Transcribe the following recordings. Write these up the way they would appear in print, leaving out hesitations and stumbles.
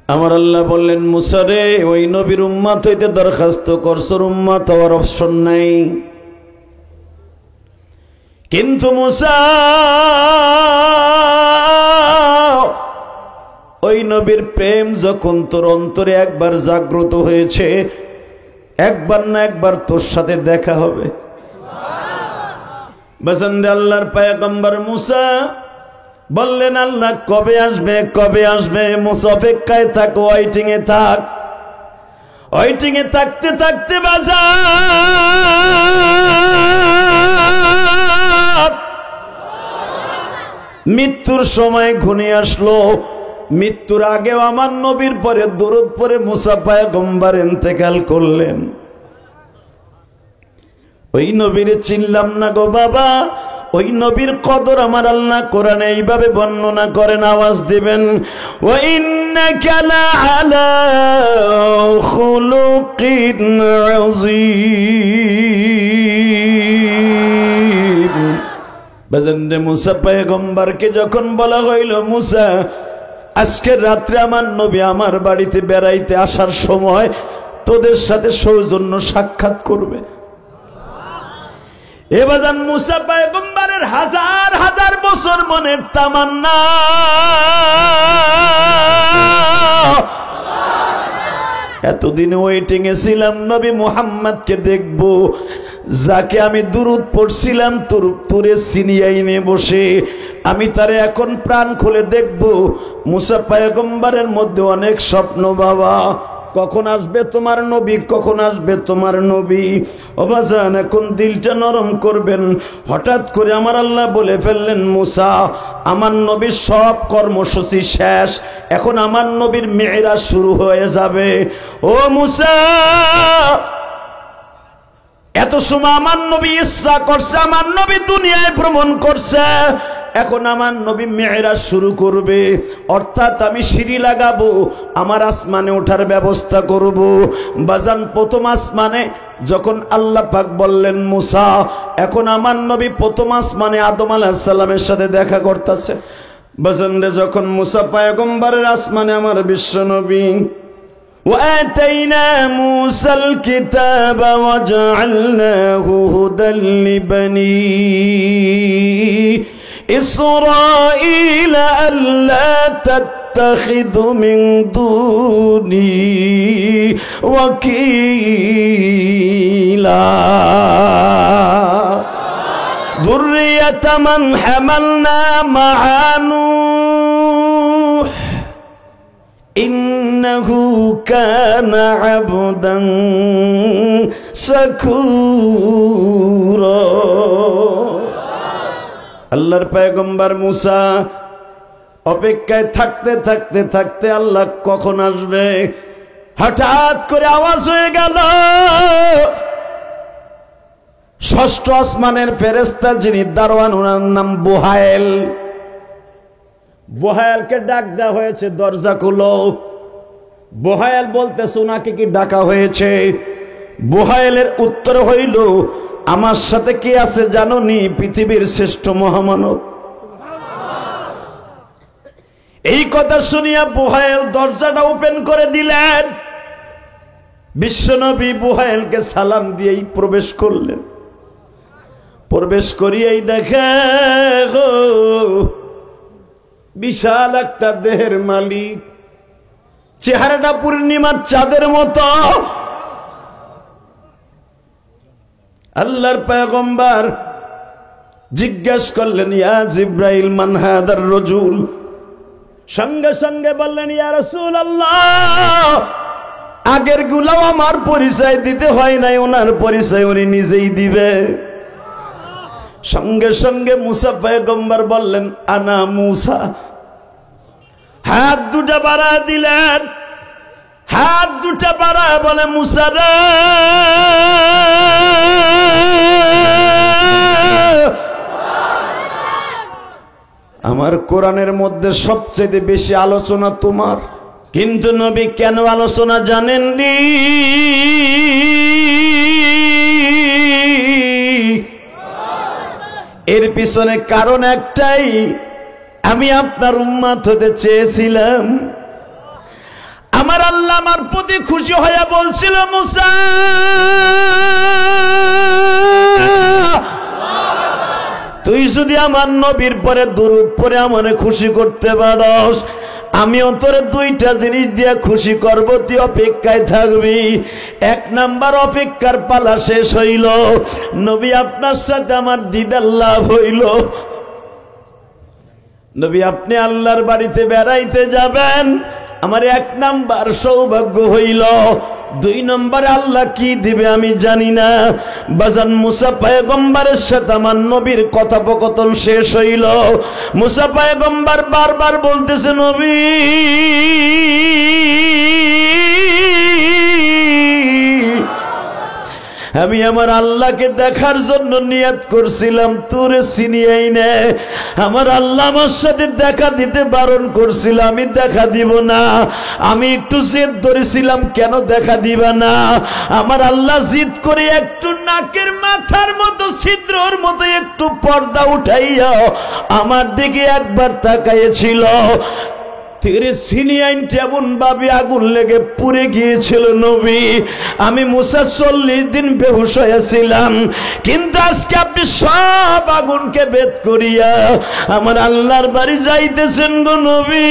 আমার আল্লাহ বললেন, মুসা রে, ওই নবীর উম্মত হইতে দরখাস্ত করছর, উম্মত হওয়ার অপশন নাই। কিন্তু মুসা ওই নবীর প্রেম যখন তোর অন্তরে একবার জাগ্রত হয়েছে, একবার না একবার তোর সাথে দেখা হবে। বাজানরে, আল্লাহর পয়গম্বর মুসা বললেন, আল্লাহ কবে আসবে, কবে আসবে? মুসা অপেক্ষায় থাক, ওয়াইটিং এ থাক। ওয়াইটিং এ থাকতে থাকতে বাজার মৃত্যুর সময় ঘনিয়ে আসলো। মৃত্যুর আগেও আমার নবীর পরে দরুদ পরে মুসা পয়গম্বর ইন্তেকাল করলেন। ওই নবীরে চিনলাম না গো বাবা। ওই নবীর কদর আমার আল্লাহ কোরআনে এইভাবে বর্ণনা করেন, আওয়াজ দিবেন, ওয়া ইন্নাকা লাআলা খুলুকিন আযীম। বাজানরে, মুসা পয়গম্বরকে যখন বলা হইল, মুসা আজকের রাত্রে আমার নবী আমার বাড়িতে বেড়াইতে আসার সময় তোদের সাথে সৌজন্য সাক্ষাৎ করবে। এবাজান মুসা পয়গম্বরের হাজার হাজার বছর মনের তামান্না, এতদিন ওয়েটিং এ ছিলাম নবী মুহাম্মদকে দেখব, যাকে আমি দুরূদ পড়ছিলাম তোরে সিনিয়াই নিয়ে বসে, আমি তারে এখন প্রাণ খুলে দেখব। মুসা পয়গম্বরের মধ্যে অনেক স্বপ্ন বাবা, কখন আসবে তোমার নবী, কখন আসবে তোমার নবী। ও বাজান, এখন দিলটা নরম করবেন। হঠাৎ করে আমার আল্লাহ বলে ফেললেন, মুসা আমার নবীর সব কর্মসূচি শেষ, এখন আমার নবীর মেয়েরাজ শুরু হয়ে যাবে। ও মুসা, এত সময় আমার নবী ইসরা করছে, আমার নবী দুনিয়ায় ভ্রমণ করছে, এখন আমার নবী মেয়েরাজ শুরু করবে, অর্থাৎ আমি সিঁড়ি লাগাবো, আমার আসমানে ওঠার ব্যবস্থা করব। বাজান, প্রথম আসমানে যখন আল্লাহ পাক বললেন মুসা, এখন আমার নবী প্রথম আসমানে আদম আলাইহিস সালামের সাথে দেখা করতেছে। বাজান রে, যখন মুসা পয়গম্বরের আসমানে আমার বিশ্ব নবী, وآتينا موسى الكتاب وجعلناه هدى لبني إسرائيل ألا تتخذوا من دوني وكيلا ذرية من حملنا مع نوح ইন্নাহু কানা আবদান শাকুরা। আল্লাহর পয়গম্বর মুসা অপেক্ষায় থাকতে থাকতে থাকতে আল্লাহ কখন আসবে, হঠাৎ করে আওয়াজ হয়ে গেল। ষষ্ঠ আসমানের ফেরেশতা যিনি দারোয়ান, ওনার নাম বুহাইল। বুহাইলকে ডাক দেওয়া হয়েছে, দরজা খুলো। বুহাইল বলতেছে, ওনাকে কি ডাকা হয়েছে? বুহাইলের উত্তর হইল, আমার সাথে কে আছে জানোনি? পৃথিবীর শ্রেষ্ঠ মহামানব। এই কথা শুনিয়া বুহাইল দরজাটা ওপেন করে দিলেন। বিশ্বনবী বুহাইলকে সালাম দিয়েই প্রবেশ করলেন। প্রবেশ করিয়েই দেখে গো, বিশাল একটা দেহের মালিক, চেহারাটা পূর্ণিমার চাঁদের মতো। আল্লাহর পয়গম্বর জিজ্ঞেস করলেন, ইয়া জিব্রাইল মান হাদার রাজুল? সঙ্গে সঙ্গে বললেন, ইয়া রাসূলুল্লাহ, আগের গুলাও আমার পরিচয় দিতে হয় নাই, ওনার পরিচয় উনি নিজেই দিবে। সঙ্গে সঙ্গে মুসা পয়গম্বর বললেন, আনা মুসা। হাত দুটা বাড়ায় দিলেন, হাত দুটা বাড়ায় বলে, মুসা রে, আমার কোরআনের মধ্যে সবচেয়ে বেশি আলোচনা তোমার। কিন্তু নবী কেন আলোচনা জানেননি? এর পিছনে কারণ একটাই, আমি আপনার উম্মত হতে চেয়েছিলাম। আমার আল্লাহ আমার প্রতি খুশি হয়ে বলছিল, মুসা তুই যদি আমার নবীর পরে দুরূদ পড়ে আমারে খুশি করতে পারস, আমিও তোরে দুইটা জিনিস দিয়ে খুশি করব, তুই অপেক্ষায় থাকবি। এক নাম্বার, অপেক্ষার পালা শেষ হইল, নবী আপনার সাথে আমার দিদার লাভ হইল। নবী আপনি আল্লাহর বাড়িতে বেড়াইতে যাবেন, আমার এক নাম্বার সৌভাগ্য হইল। দুই নম্বরে আল্লাহ কি দিবে আমি জানি না। বাজান মুসা পয়গম্বরের সাথে আমার নবীর কথোপকথন শেষ হইল। মুসা পয়গম্বর বারবার বলতেছে, নবী আমি আমার আল্লাহকে দেখার জন্য নিয়ত করছিলাম, তোরে চিনিয়াই না। আমার আল্লাহ আমার সাথে দেখা দিতে বারণ করছিল, আমি দেখা দিব না। আমি একটু জেদ ধরেছিলাম, কেন দেখা দিবা না? আমার আল্লাহ জিদ করে একটু নাকের মাথার মতো ছিদ্রর মতো একটু পর্দা উঠাইয়া আমার দিকে একবার তাকাইছিল। তেরে সিনিয়াইন এমন ভাবে আগুন লেগে পুড়ে গিয়েছিল নবী। আমি মুসা 40 দিন বেহুশ হয়েছিলাম, কিন্তু আজকে আপনি সব আগুনকে ভেদ করিয়া আমার আল্লাহর বাড়ি যাইতেছেন গো নবী।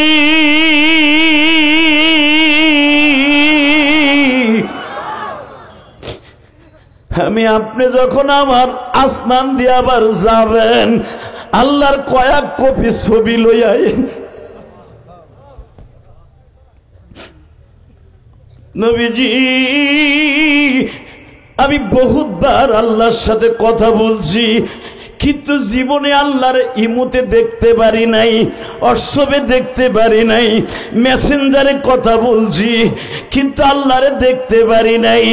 আমি আপনি যখন আমার আসমান দিয়ে আবার যাবেন, আল্লাহর কয়েক কপি ছবি লইয়া নবীজি, আমি বহুতবার আল্লাহর সাথে কথা বলছি, কিন্তু জীবনে আল্লাহর ইমুতে দেখতে পারি নাই, হোয়াটসঅ্যাপে দেখতে পারি নাই, মেসেঞ্জারে কথা বলছি, কিন্তু আল্লাহরে দেখতে পারি নাই।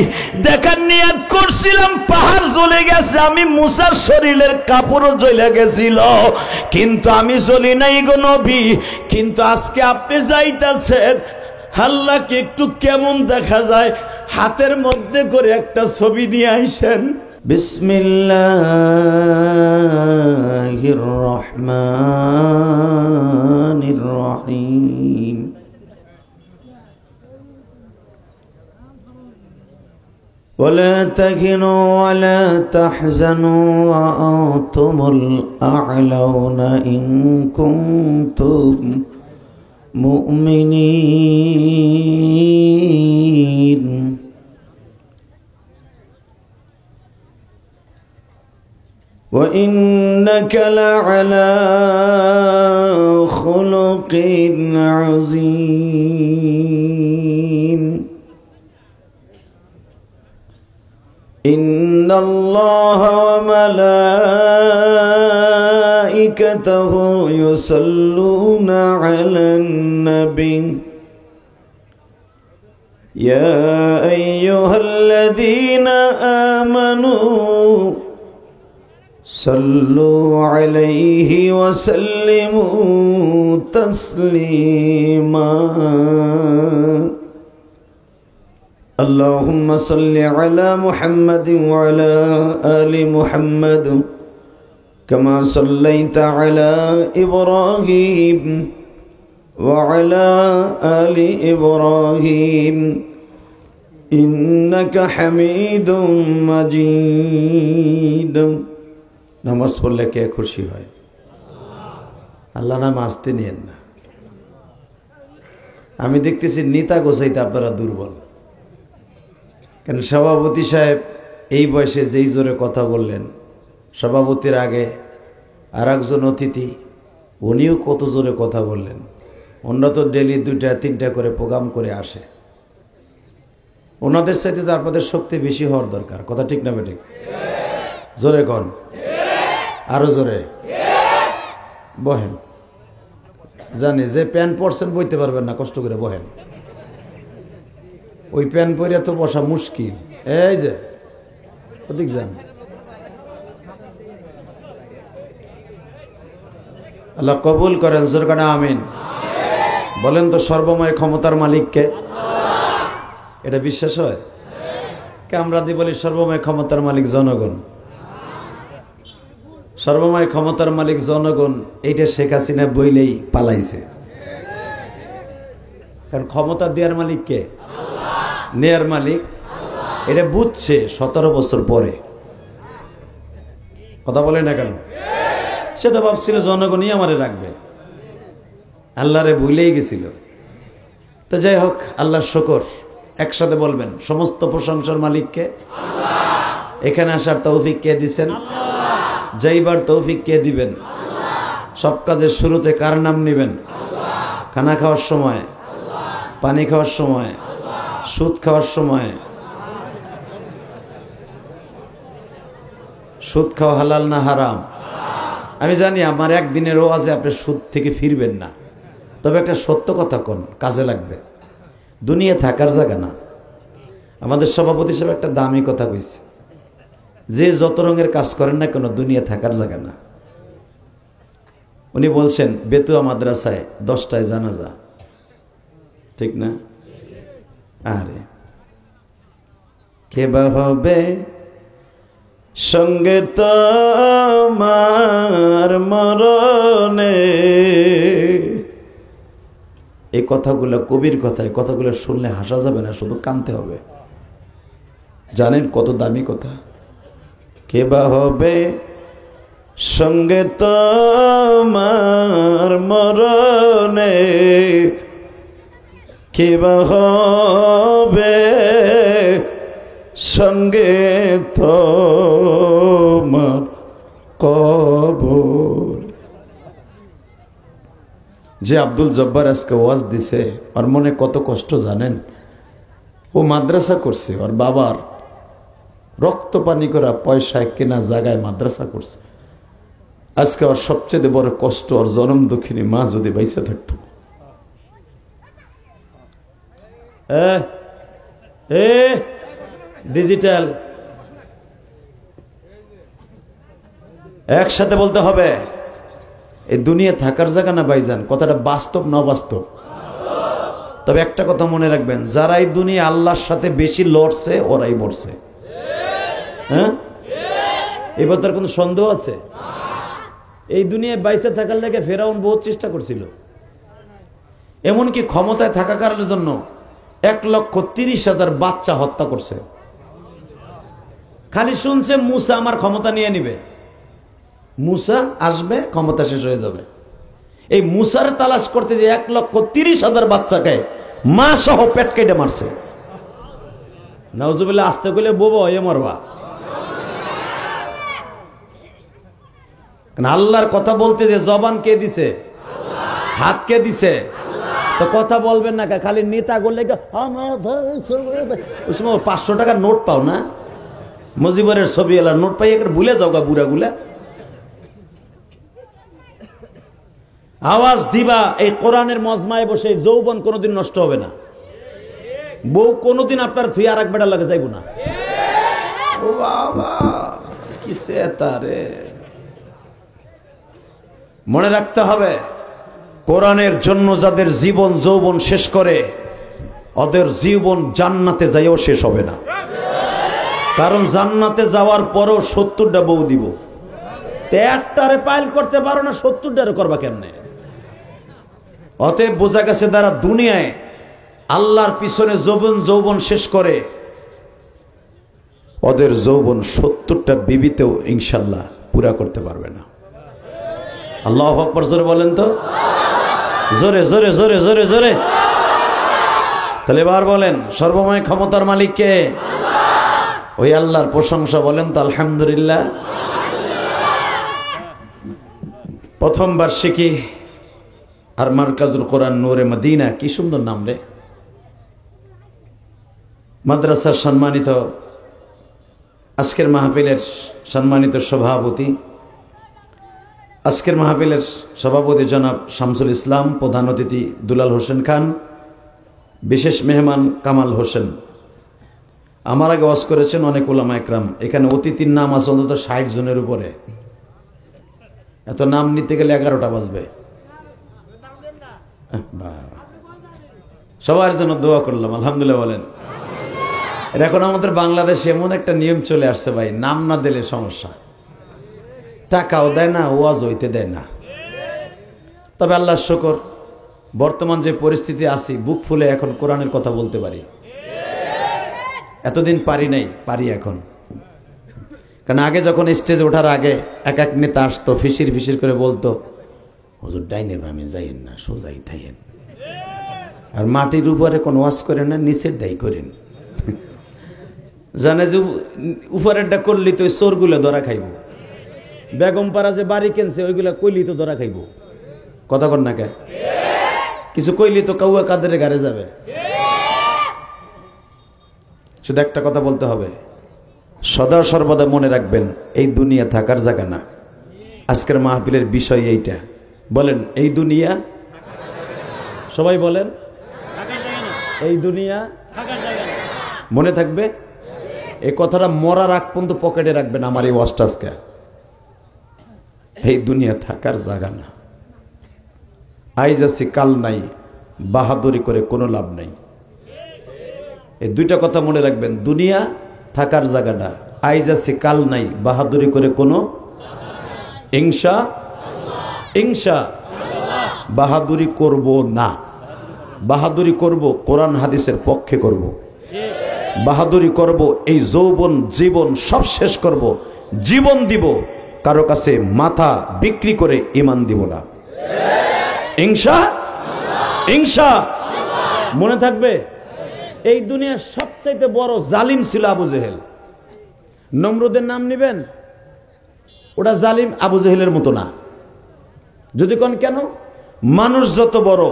দেখার নিয়ত করছিলাম, পাহাড় জ্বলে গেছে, আমি মুসার শরীরের কাপড়ও জ্বলে গেছিল, কিন্তু আমি জ্বলি নাই গো নবী। কিন্তু আজকে আপনি যাইতেছেন, আল্লাহকে একটু কেমন দেখা যায়, হাতের মধ্যে করে একটা ছবি নিয়ে আইসেন। বিসমিল্লাহির রহমানির রহিম। ولا تهنوا ولا تحزنوا وأنتم الأعلون إن كنتم مؤمنين وإنك لعلى خلق عظيم إن الله وملائكته يصلون على النبي يا أيها الذين آمنوا صلوا عليه وسلموا تسليما اللهم صل على محمد وعلى آل محمد كما صليت على إبراهيم وعلى آل إبراهيم إنك حميد مجيد নামাজ পড়লে কে খুশি হয়? আল্লাহ নাম আসতে নিয়েন না। আমি দেখতেছি নেতা গোছাইতে আপনারা দুর্বল। কেন সভাপতি সাহেব এই বয়সে যেই জোরে কথা বললেন, সভাপতির আগে আর একজন অতিথি উনিও কত জোরে কথা বললেন। অন্য তো ডেলি 2-3টা করে প্রোগ্রাম করে আসে। ওনাদের সাথে তো আপনাদের শক্তি বেশি হওয়ার দরকার। কথা ঠিক না বেঠিক? জোরে কন, আরো জোরে। বহেন, জানি যে প্যান্ট পরছেন বইতে পারবেন না, কষ্ট করে বহেন। ওই প্যান্ট পরে তো বসা মুশকিল। এই যে ওদিক যান। আল্লাহ কবুল করেন, জোরকানা আমিন বলেন তো। সর্বময় ক্ষমতার মালিককে, এটা বিশ্বাস হয়? কে আমরা দি বলি সর্বময় ক্ষমতার মালিক জনগণ। সর্বময় ক্ষমতার মালিক জনগণ, এইটা শেখ হাসিনা বইলেই পালাইছে। কারণ ক্ষমতা দেওয়ার মালিক কে? নেয়ার মালিক এটা বুঝছে 17 বছর পরে। কথা বলে না কেন? সে তো ভাবছিল জনগণই আমারে রাখবে, আল্লাহরে ভুলেই গেছিল। তো যাই হোক, আল্লাহর শুকর। একসাথে বলবেন, সমস্ত প্রশংসার মালিককে। এখানে আসার তৌফিক কে দিচ্ছেন? যাইবার তৌফিক কে দিবেন? সব কাজের শুরুতে কার নাম নিবেন? খানা খাওয়ার সময়, পানি খাওয়ার সময়, সুদ খাওয়ার সময়। সুদ খাওয়া হালাল না হারাম? আমি জানি আমার একদিনের ওয়াজে আপনি সুদ থেকে ফিরবেন না, তবে একটা সত্য কথা কোন, কাজে লাগবে। দুনিয়া থাকার জায়গা না। আমাদের সভাপতি সাহেব একটা দামি কথা কইছে, যে যত রঙের কাজ করেন না কেন, দুনিয়া থাকার জায়গা না। উনি বলছেন বেতুয়া মাদ্রাসায় 10টায় জানাজা, ঠিক না? আরে কে বা হবে সঙ্গে তোমার মরণে। এই কথাগুলো কবির কথা, এই কথাগুলো শুনলে হাসা যাবে না, শুধু কানতে হবে। জানেন কত দামি কথা? কে বা হবে সঙ্গে তোমার মরণে, কে বা হবে সঙ্গে তোমার কবর। যে আব্দুল জব্বার আজকে ওয়াজ দিছে, ওর মনে কত কষ্ট জানেন? ও মাদ্রাসা করছে, ওর বাবার রক্ত পানি করা পয়সায় কেনা জায়গায় মাদ্রাসা করছে। আজকে ওর সবচেয়ে বড় কষ্ট, ওর জনম দুঃখিনী মা যদি বাইসা থাকতো। ডিজিটাল একসাথে বলতে হবে, এই দুনিয়া থাকার জায়গা না ভাইজান। কথাটা বাস্তব না বাস্তব? তবে একটা কথা মনে রাখবেন, যারা এই দুনিয়া আল্লাহর সাথে বেশি লড়ছে ওরাই মরছে। হ্যাঁ, এবার তার কোনো সন্দেহ আছে? এই দুনিয়ায় বাইসে থাকার লেগে ফেরাউন বহুত চেষ্টা করছিল, এমনকি ক্ষমতায় থাকার জন্য 1,30,000 বাচ্চা হত্যা করছে। খালি শুনছে মুসা আমার ক্ষমতা নিয়ে নিবে, মুসা আসবে, ক্ষমতা শেষ হয়ে যাবে। এই মুসার তালাশ করতে যে 1,30,000 বাচ্চাকে মা সহ পেট কেটে মারছে। নাউজুবিল্লাহ। আসতে কইলে বোবা হয়ে মরবা। আল্লাহর কথা বলতে যে জবান কে দিছে? হাত কে দিছে? তো কথা বলবেন না, খালি নেতা করলে ওই সময় 500 টাকার নোট পাও না, মুজিবরের ছবি এলার নোট পাই, ভুলে যাও গা বুড়া গুলা। আওয়াজ দিবা এই কোরআনের মজমায় বসে, যৌবন কোনোদিন নষ্ট হবে না। বউ কোনোদিন আপনার থুই আর এক বেটা লাগে যাইব না। ও বাবা কি সেতারে! মনে রাখতে হবে, কোরআনের জন্য যাদের জীবন যৌবন শেষ করে, ওদের জীবন জান্নাতে যাইও শেষ হবে না। কারণ জান্নাতে যাওয়ার পরও 70টা বউ দিব। 1টারে পাইল করতে পারো না, 70টারে করবা কেমনে? অতএব বোঝা গেছে, যারা দুনিয়ায় আল্লাহর পিছনে যৌবন শেষ করে, ওদের যৌবন 70টা বিবিতেও ইনশাল্লাহ পুরা করতে পারবে না। আল্লাহু আকবার জোরে বলেন তো, জোরে জোরে জোরে জোরে জোরে। তাহলে এবার বলেন, সর্বময় ক্ষমতার মালিক কে? ওই আল্লাহর প্রশংসা বলেন তো আলহামদুলিল্লাহ। প্রথম বার্ষিকী আর মারকাজুল কোরআন নূরে মদিনা, কি সুন্দর নাম রে। মাদ্রাসার সম্মানিত আজকের মাহফিলের সম্মানিত সভাপতি, আজকের মাহফিলের সভাপতি জনাব শামসুল ইসলাম, প্রধান অতিথি দুলাল হোসেন খান, বিশেষ মেহমান কামাল হোসেন। আমার আগে ওয়াজ করেছেন অনেক উলামা একরাম। এখানে অতিথির নাম আছে অন্তত 60 জনের উপরে। এত নাম নিতে গেলে 11টা বাজবে। সবার জন্য দোয়া করলাম, আলহামদুলিল্লাহ বলেন। এখন আমাদের বাংলাদেশে এমন একটা নিয়ম চলে আসছে ভাই, নাম না দিলে সমস্যা। টাকাও দেয় না, ওয়াজ হইতে দেয় না। তবে আল্লাহর শুকর, বর্তমান যে পরিস্থিতি আছি বুক ফুলে এখন কোরআনের কথা বলতে পারি। এতদিন পারি নাই, পারি এখন। কারণ আগে যখন স্টেজে ওঠার আগে এক এক নেতা আসতো, ফিসির ফিসির করে বলতো, হুজুর ডাইনে বামে যাইয়েন না, সোজাই থাইয়েন, আর মাটির উপরে কোন ওয়াজ করেন না, নিচের ডাই করেন। জানে যে উপরেরটা করলি তো ওই চোরগুলো ধরা খাইব, বেগম পাড়া যে বাড়ি কেনছে ওইগুলা কইলি তো ধরা খাইব। কথা কর না কে? কিছু কইলি তো কাউয়া কাদের গাড়ে যাবে। শুধু একটা কথা বলতে হবে, সদা সর্বদা মনে রাখবেন, এই দুনিয়া থাকার জায়গা না। আজকের মাহফিলের বিষয় এইটা। বলেন, এই দুনিয়া, সবাই বলেন, এই দুনিয়া মনে থাকবে। এই কথাটা মরার আগ পর্যন্ত পকেটে রাখবেন আমার এই ওয়াজটাকে। এই দুনিয়া থাকার জায়গা না। আইজ আছি কাল নাই, বাহাদুরি করে কোনো লাভ নাই। এই দুইটা কথা মনে রাখবেন, দুনিয়া থাকার জায়গা না, আইজ আছি কাল নাই, বাহাদুরি করে কোনো ইনশা ইনশা বাহাদুরি করব না। বাহাদুরি করব কোরআন হাদিসের পক্ষে করব। বাহাদুরি করব, এই যৌবন জীবন সব শেষ করব, জীবন দিব, কারো কাছে মাথা বিক্রি করে ঈমান দিব না। ইনশা ইনশা মনে থাকবে। এই দুনিয়ার সবচাইতে বড় জালিম ছিল আবু জেহেল। নমরুদের নাম নিবেন, ওটা জালিম আবু জেহেলের মতো না। যদি কোন কেন, মানুষ যত বড়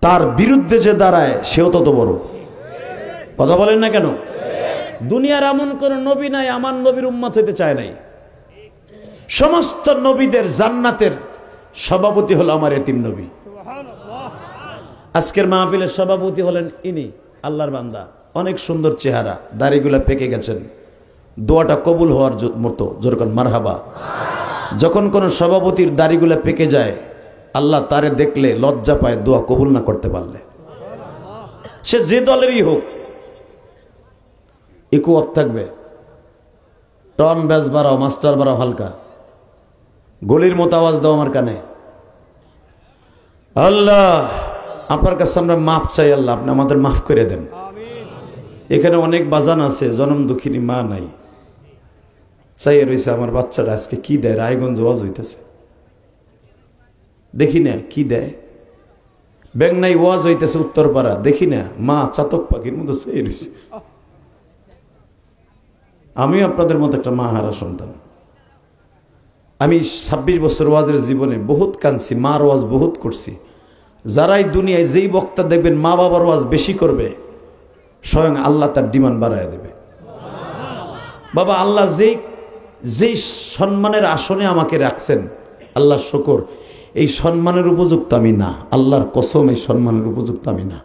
তার বিরুদ্ধে যে দাঁড়ায় সেও তত বড়। কথা বলেন না কেন? দুনিয়ার এমন কোন নবী নাই আমার নবীর উম্মত হইতে চায় নাই। সমস্ত নবীদের জান্নাতের সভাপতি হলো আমার এতিম নবী। আজকের মাহফিলের সভাপতি হলেন ইনি, আল্লাহর বান্দা, অনেক সুন্দর চেহারা, দাড়িগুলা পেকে গেছেন, দোয়াটা কবুল হওয়ার মতো, যেরকম মারহাবা। যখন কোন সভাপতির দাড়িগুলা পেকে যায়, আল্লাহ তারে দেখলে লজ্জা পায় দোয়া কবুল না করতে পারলে। সে যে দলেরই হোক, ইকু অফ থাকবে, টন ব্যাস বাড়াও, মাস্টার বাড়াও হালকা, গলির মতো আওয়াজ দাও আমার কানে। আল্লাহ আপনার কাছে আমরা মাফ চাই, আল্লাহ আপনি আমাদের মাফ করে দেন। এখানে অনেক বাজান আছে, জনম দুঃখিনী মা নাই, চাইয়ে রয়েছে আমার বাচ্চারা আজকে কি দেয়। রায়গঞ্জ ওয়াজ হইতেছে, দেখি না কি দেয়। বেংনাই ওয়াজ হইতেছে উত্তরপাড়া, দেখি না মা চাতক পাখির মতো চাইয়ে রয়েছে। আমি আপনাদের মতো একটা মা হারা সন্তান। আমি 26 বছর ওয়াজের জীবনে বহুত কাঁদছি, মার ওয়াজ বহুত করছি। যারাই দুনিয়ায় যেই বক্তা দেখবেন মা বাবার ওয়াজ বেশি করবে, স্বয়ং আল্লাহ তার ডিমান্ড বাড়ায় দেবে। বাবা, আল্লাহ যেই সম্মানের আসনে আমাকে রাখছেন, আল্লাহ শুকর, এই সম্মানের উপযুক্ত আমি না। আল্লাহর কসম, এই সম্মানের উপযুক্ত আমি না।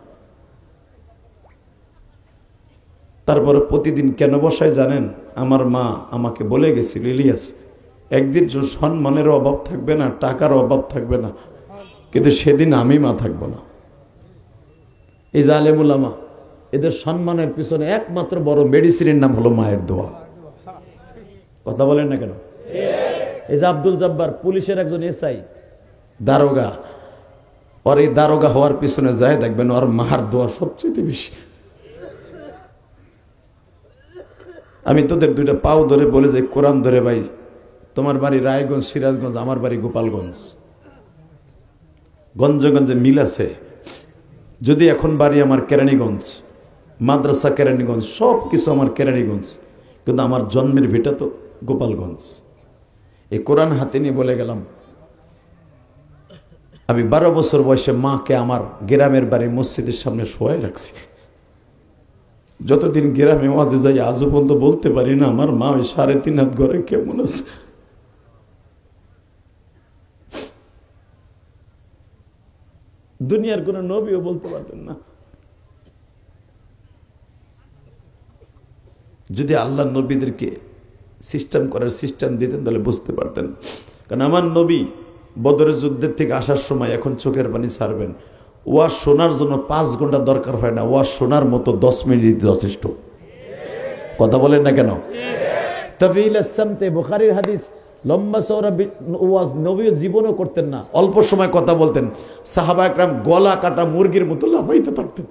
তারপরে প্রতিদিন কেন বসায় জানেন? আমার মা আমাকে বলে গেছিল, ইলিয়াস একদিন সম্মানের অভাব থাকবে না, টাকার অভাব থাকবে না, কিন্তু সেদিন আমি মা থাকবো না। এই যে আলেম উলামা, এদের সম্মানের পিছনে একমাত্র বড় মেডিসিনের নাম হলো মায়ের দোয়া। কথা বলেন না কেন? এই যে আব্দুল জব্বার, পুলিশের একজন এসআই, দারোগা, ওর এই দারোগা হওয়ার পিছনে যায় দেখবেন ওর মার দোয়া সবচেয়ে বেশি। আমি তোদের দুইটা পাও ধরে বলে যাই, কোরআন ধরে, ভাই তোমার বাড়ি রায়গঞ্জ সিরাজগঞ্জ, আমার বাড়ি গোপালগঞ্জ, গঞ্জে গঞ্জে মিল আছে। যদি এখন বাড়ি আমার কেরানীগঞ্জ, মাদ্রাসা কেরানীগঞ্জ, সব কিছু আমার কেরানীগঞ্জ, কিন্তু আমার জন্মের ভিটা তো গোপালগঞ্জ। এই কোরআন হাতে নিয়ে বলে গেলাম, আমি 12 বছর বয়সে মাকে আমার গ্রামের বাড়ি মসজিদের সামনে শোয়াই রাখছি। যতদিন গ্রামে ওয়াজে যাই আজও পর্যন্ত বলতে পারি না আমার মা ওই 3.5 হাত ঘরে কেমন আছে। দুনিয়ার কোন নবীও বলতে পারতেন না। যদি আল্লাহ নবীদেরকে সিস্টেম করার সিস্টেম দিতেন তাহলে বুঝতে পারতেন। কারণ আমার নবী বদরের যুদ্ধের থেকে আসার সময় এখন চোখের পানি ছাড়বেন, ওয়াজ শোনার জন্য 5 ঘন্টা দরকার হয় না, ওয়াজ শোনার মতো 10 মিনিট যথেষ্ট। কথা বলেন না কেন? তাফিল আস-সামতে, বুখারীর হাদিস, লম্বা চওড়া ওয়াজ নবী জীবনও করতেন না, অল্প সময় কথা বলতেন। সাহাবা একরাম গলা কাটা মুরগির মতো লাফাইতে থাকতেন।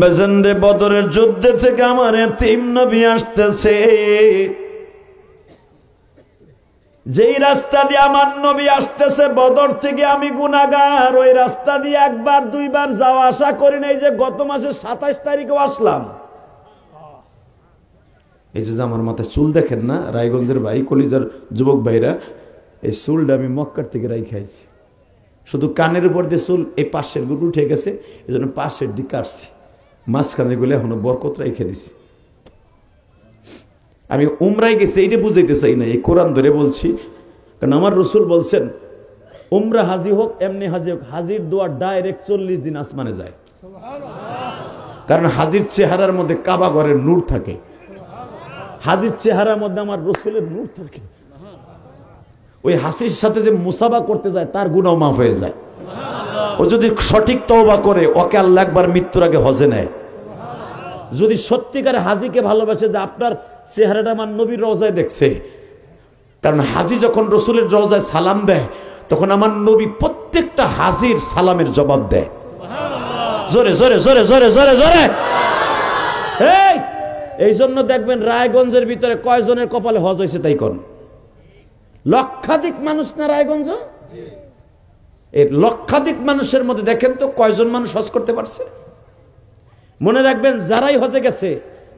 বেজেন্দ্রে বদরের যুদ্ধে থেকে আমার এতিম নবী আসতেছে, যেই রাস্তা দিয়ে আমার নবী আসতেছে বদর থেকে আমি গুনাহগার, ওই রাস্তা দিয়ে একবার দুইবার যাওয়া আসা করি নাই, যে গত মাসের 27 তারিখেও আসলাম। এই যে আমার মাথায় চুল দেখেন না, রায়গঞ্জের ভাই কলিজার যুবক ভাইরা, এই চুলটা আমি মক্কার থেকে রাই খাইছি। শুধু কানের উপর দিয়ে চুল এই পাশের গুলো উঠে গেছে, এই জন্য পাশের দিকে কাটছি, মাঝখানে গুলো এখনো বরকত রেখে দিছি। আমি উমরায় গেছি এইটা বুঝাইতে চাই না, এই কোরআন ধরে বলছি, কারণ আমার রসুল বলছেন উমরা হাজি হোক এমনি হাজি হোক, হাজির দোয়া ডাইরেক্ট 40 দিন আসমানে যায়। কারণ হাজির চেহারার মধ্যে কাবা ঘরের নূর থাকে, হাজির চেহারার মধ্যে আমার রসুলের নূর থাকে। ওই হাসির সাথে যে মুসাফা করতে যায় তার গুনাহ মাফ হয়ে যায়। ও যদি সঠিক তওবা করে ওকে আল্লাহ একবার মৃত্যুর আগে হজে নেয়। যদি সত্যিকারে হাজিকে ভালোবাসে, যে আপনার চেহারাটা আমার নবীর রওজায় দেখছে, কারণ হাজি যখন রসুলের রওজায় সালাম দেয় তখন আমার নবী প্রত্যেকটা হাজির সালামের জবাব দেয়। জোরে জোরে জোরে জোরে জোরে জোরে। এই জন্য দেখবেন রায়গঞ্জের ভিতরে কয়জনের কপালে হজ হয়েছে তাই কোন? লক্ষাধিক মানুষ না রায়গঞ্জ? এই লক্ষাধিক মানুষের মধ্যে দেখেন তো কয়জন মানুষ হজ করতে পারছে। মনে রাখবেন যারাই হজে গেছে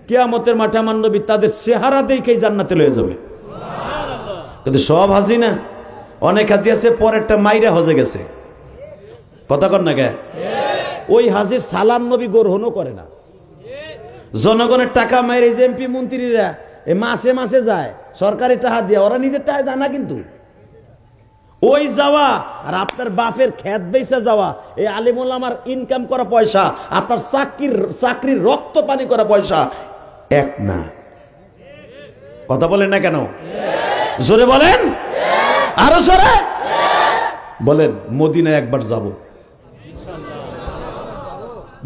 কিয়ামতের মাঠে আমার নবী তাদের চেহারা দেখেই জান্নাতে লয়ে যাবে। কিন্তু সব হাজি না, অনেক হাজি আছে পরেরটা মাইরা হজে গেছে। কথা কর না কে? ওই হাজির সালাম নবী গ্রহণও করে না। জনগণের টাকা মাইরে যে এমপি মন্ত্রীরা এই মাসে মাসে যায় সরকারি টাকা দিয়ে, ওরা নিজের টাকা যায় না। কিন্তু ওই যাওয়া আর আপনার বাপের খেত বেচা যাওয়া, এই আলিমুল আমার ইনকাম করা পয়সা, আপনার চাকরির রক্ত পানি করা পয়সা এক না। কথা বলেন না কেন? জোরে বলেন, আরো জোরে বলেন। মদিনায় একবার যাব,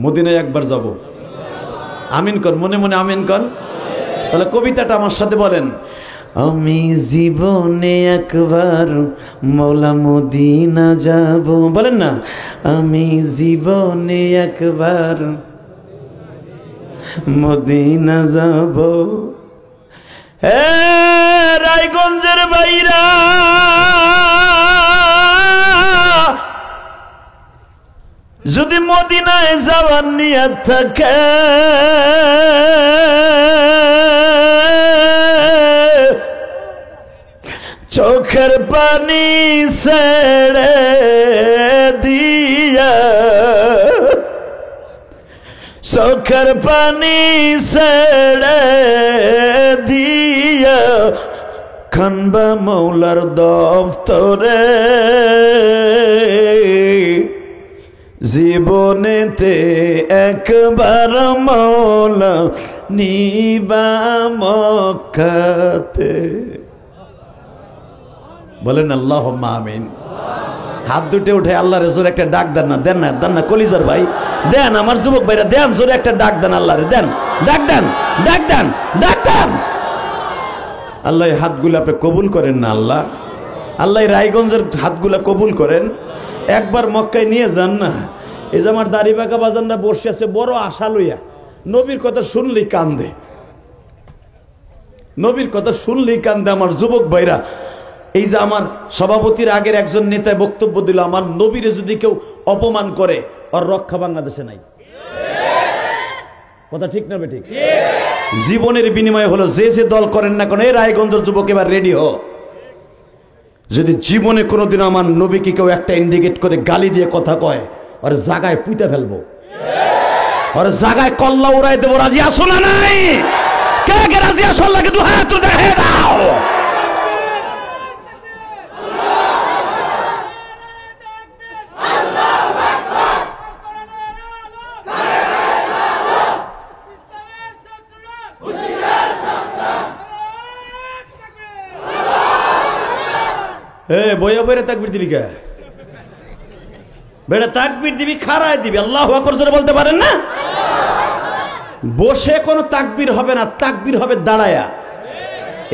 মদিনায় একবার যাব। আমিন কর, মনে মনে আমিন কর। তাহলে কবিতাটা আমার সাথে বলেন। আমি জীবনে একবার মৌলা মদিনা যাব। বলেন না, আমি জীবনে একবার মদিনা যাব। রায়গঞ্জের বাইরা যদি মদিনায় যাওয়ার নিয়ত থাকে, চোখের পানি ছেড়ে দিয়া, চোখের পানি ছেড়ে দিয়া খানবা মৌলার দফতরে, জীবনেতে একবার মৌলা নিবা মক্কাতে। বলেন আল্লাহুম্মা আমিন। হাত দুটো উঠে আল্লাহ রেজোর একটা ডাক দেন না, দেন না, দেন না কলিজার ভাই, দেন আমার যুবক ভাইরা, দেন জোরে একটা ডাক দেন আল্লাহরে, দেন, ডাক দেন, ডাক দেন, ডাক দেন। আল্লাহ হাতগুলো আপনি কবুল করেন না আল্লাহ, আল্লাহ রায়গঞ্জের হাতগুলা কবুল করেন। একবার মক্কায় নিয়ে যান না। এই যে আমার দাড়ি বাঁকা বাজানরা বসে আছে বড় আশা লইয়া, নবীর কথা শুনলেই কান্দে, নবীর কথা শুনলেই কান্দে আমার যুবক ভাইরা। এই যে আমার সভাপতির আগের একজন নেতায় বক্তব্য দিল, আমার নবীরে যদি কেউ অপমান করে ওর রক্ষা বাংলাদেশে নাই। কথা ঠিক না বেঠিক? জীবনের বিনিময় হলো যে যে দল করেন না কেন, এই রায়গঞ্জের যুবক এবার রেডি হো। যদি জীবনে কোনোদিন আমার নবীকে কেউ একটা ইন্ডিকেট করে গালি দিয়ে কথা কয়, ওর জায়গায় পুঁতে ফেলবো, ওর জায়গায় কল্লা উড়াই দেবো। রাজি আসো না নাই? কে কে রাজি আসো? লাগে দু হাত দেখে দাও। বইয়া বইরে তাকবীর দিবি কে? বেটা তাকবীর দিবি, খাড়ায় দিবি, আল্লাহু আকবার জোরে বলতে পারেন না? বসে কোনো তাকবীর হবে না, তাকবীর হবে দাঁড়ায়া।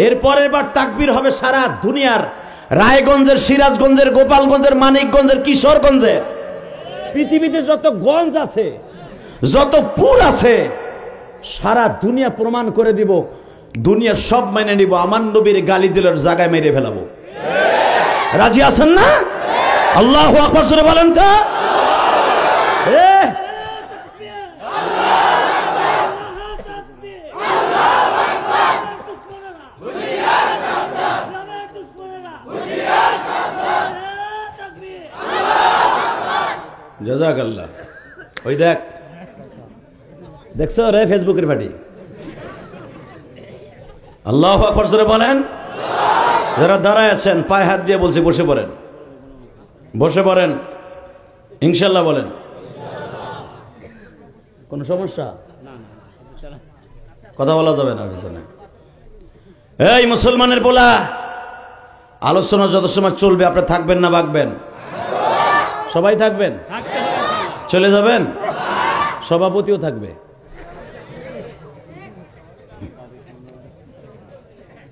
এরপরের বার তাকবীর হবে সারা দুনিয়ার, রায়গঞ্জের, সিরাজগঞ্জের, গোপালগঞ্জের, মানিকগঞ্জের, কিশোরগঞ্জের, পৃথিবীতে যত গঞ্জ আছে, যত পুর আছে, সারা দুনিয়া প্রমাণ করে দিব, দুনিয়া সব মেনে নিব, আমার নবীর গালি দিলের জায়গায় মেরে ফেলাবো। রাজি আছেন না? আল্লাহু আকবার জোরে বলেন তো। জাযাকাল্লাহ। ওই দেখছো রে ফেসবুকের পার্টি। আল্লাহু আকবার জোরে বলেন। যারা দাঁড়ায় আছেন পায়ে হাত দিয়ে বলছে বসে পড়েন, বসে পড়েন, ইনশাল্লাহ বলেন। কোন সমস্যা? কথা বলা যাবে না পিছনে। এই মুসলমানের বলা, আলোচনা যত সময় চলবে আপনি থাকবেন না ভাগবেন? সবাই থাকবেন? চলে যাবেন? সভাপতিও থাকবে।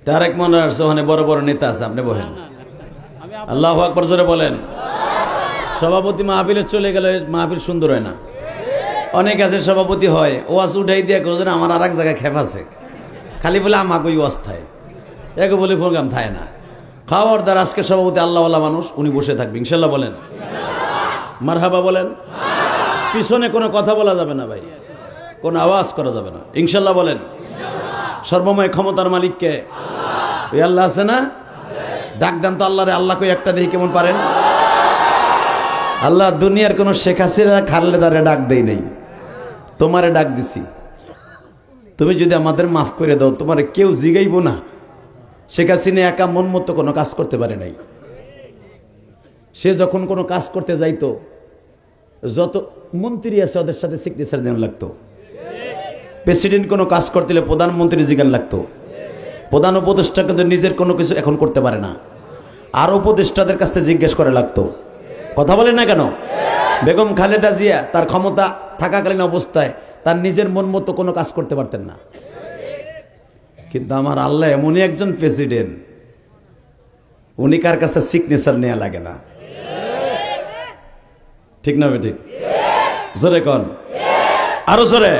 তারেক মনে আসছে ওখানে বড় বড় নেতা আছে, আপনি বলেন। আল্লাহু আকবার জোরে বলেন। সভাপতি মাহফিলে চলে গেলে মাহফিল সুন্দর হয় না। অনেক আছে সভাপতি হয়, ওয়াজ উঠাই দিয়ে কোন আমার আর এক জায়গায় খেপ আছে, খালি বলে আমাকে ওই ওয়াজ থায়, একে বলে প্রোগ্রাম থায় না। খাওয়ার দ্বার আজকে সভাপতি আল্লাহওয়ালা মানুষ, উনি বসে থাকবে ইনশাল্লাহ বলেন। মারহাবা বলেন। পিছনে কোনো কথা বলা যাবে না ভাই, কোনো আওয়াজ করা যাবে না, ইনশাল্লাহ বলেন। সর্বময় ক্ষমতার মালিককে ওই আল্লাহ আছে না? ডাক দেন তো আল্লাহরে। আল্লাহ কই একটা দেখি কেমন পারেন? আল্লাহ দুনিয়ার কোন শেখ হাসিনা খালেদারে ডাক দেই নাই, তোমারে ডাক দিছি। তুমি যদি আমাদের মাফ করে দাও, তোমারে কেউ জিগাইব না। শেখ হাসিনা একা মন মতো কোনো কাজ করতে পারে নাই। সে যখন কোনো কাজ করতে যাইতো, যত মন্ত্রী আছে ওদের সাথে সিগনেচার দেওয়া লাগতো। প্রেসিডেন্ট কোনো কাজ করতে হলে প্রধানমন্ত্রী জিজ্ঞান লাগতো। প্রধান উপদেষ্টা কিন্তু নিজের কোনো কিছু এখন করতে পারে না, আর উপদেষ্টাদের কাছ থেকে জিজ্ঞেস করে লাগতো। কথা বলেন না কেন? বেগম খালেদা জিয়া তার ক্ষমতা থাকাকালীন অবস্থায় তার নিজের মন মতো কোনো কাজ করতে পারতেন না। কিন্তু আমার আল্লাহ এমনই একজন প্রেসিডেন্ট, উনি কার কাছে সিগনেচার নেওয়া লাগে না। ঠিক না ঠিক? জোরে কন, আরো জোরে।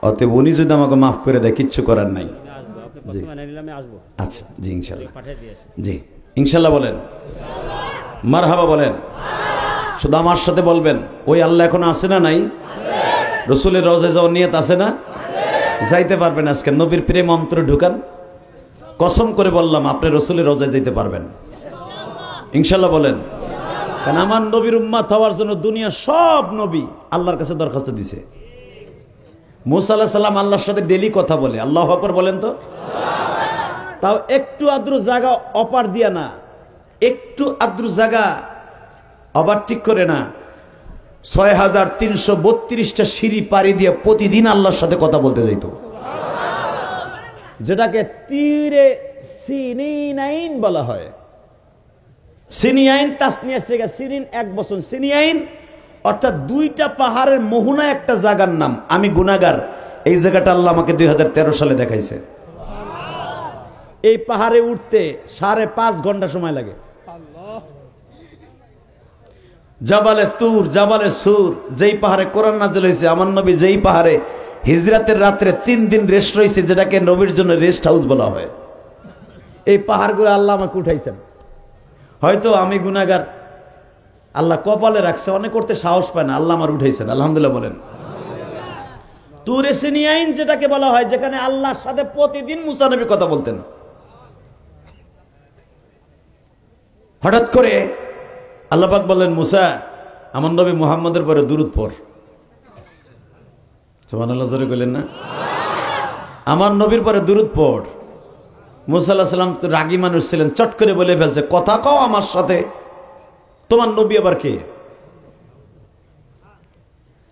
অতএব উনি যদি আমাকে মাফ করে দেয়, কিচ্ছু করার নাই। আচ্ছা জি ইনশাল্লাহ, জি ইনশাল্লাহ বলেন, মারহাবা বলেন। শুধু আমার সাথে বলবেন, ওই আল্লাহ এখন আছে না নাই? রসুলের রওজায় যাওয়ার নিয়ত আছে না? যাইতে পারবেন আজকে? নবীর প্রেম অন্তরে ঢুকান, কসম করে বললাম আপনি রসুলের রওজায় যাইতে পারবেন ইনশাল্লাহ বলেন। কারণ আমার নবীর উম্মত হওয়ার জন্য দুনিয়া সব নবী আল্লাহর কাছে দরখাস্ত দিছে। মুসা আলাইহিস সালাম আল্লাহর সাথে ডেলি কথা বলে, আল্লাহু আকবার বলেন তো। তাও একটু আদ্রু জায়গা অপার দিয়া না, একটু আদ্রু জায়গা ওভারটেক করে না, ৬৩৩২টা সিঁড়ি পাড়ি দিয়ে প্রতিদিন আল্লাহর সাথে কথা বলতে যাইতো, যেটাকে তীরে সিনিনাইন বলা হয়। সিনিয়াইন তাসনিয়া সেগা, সিরিন এক বছর, সিনিয়াইন অর্থাৎ দুইটা পাহাড়ের মোহনা একটা জায়গার নাম। আমি গুনাহগার, এই জায়গাটা আল্লাহ আমাকে ২০১৩ সালে দেখাইছে। এই পাহাড়ে উঠতে ৫.৫ ঘন্টা সময় লাগে। জাবালে তুর, জাবালে সুর, যেই পাহাড়ে কোরআন নাযিল হয়েছে, আমার নবী যেই পাহাড়ে হিজরাতের রাত্রে ৩ দিন রেস্ট রয়েছে, যেটাকে নবীর জন্য রেস্ট হাউস বলা হয়, এই পাহাড়গুলো আল্লাহ আমাকে উঠাইছেন। হয়তো আমি গুনাহগার, আল্লাহ কপালে রাখছে, অনেক করতে সাহস পায় না, আল্লাহ আমার উঠাইছেন, আলহামদুলিল্লাহ বলেন। তুরে সিনিয়াইন যেটাকে বলা হয়, যেখানে আল্লাহর সাথে প্রতিদিন মুসা নবী কথা বলতেন। হঠাৎ করে আল্লাহ পাক বললেন, মুসা আমার নবী মুহাম্মদের পরে দুরূদ পড়। সুবহানাল্লাহ জোরে কইলেন না? আমার নবীর পরে দুরূদ পড়। মুসা আলাইহিস সালাম তো রাগী মানুষ ছিলেন, চট করে বলে ফেলছে, কথা কও আমার সাথে, তোমার নবী আবার কে?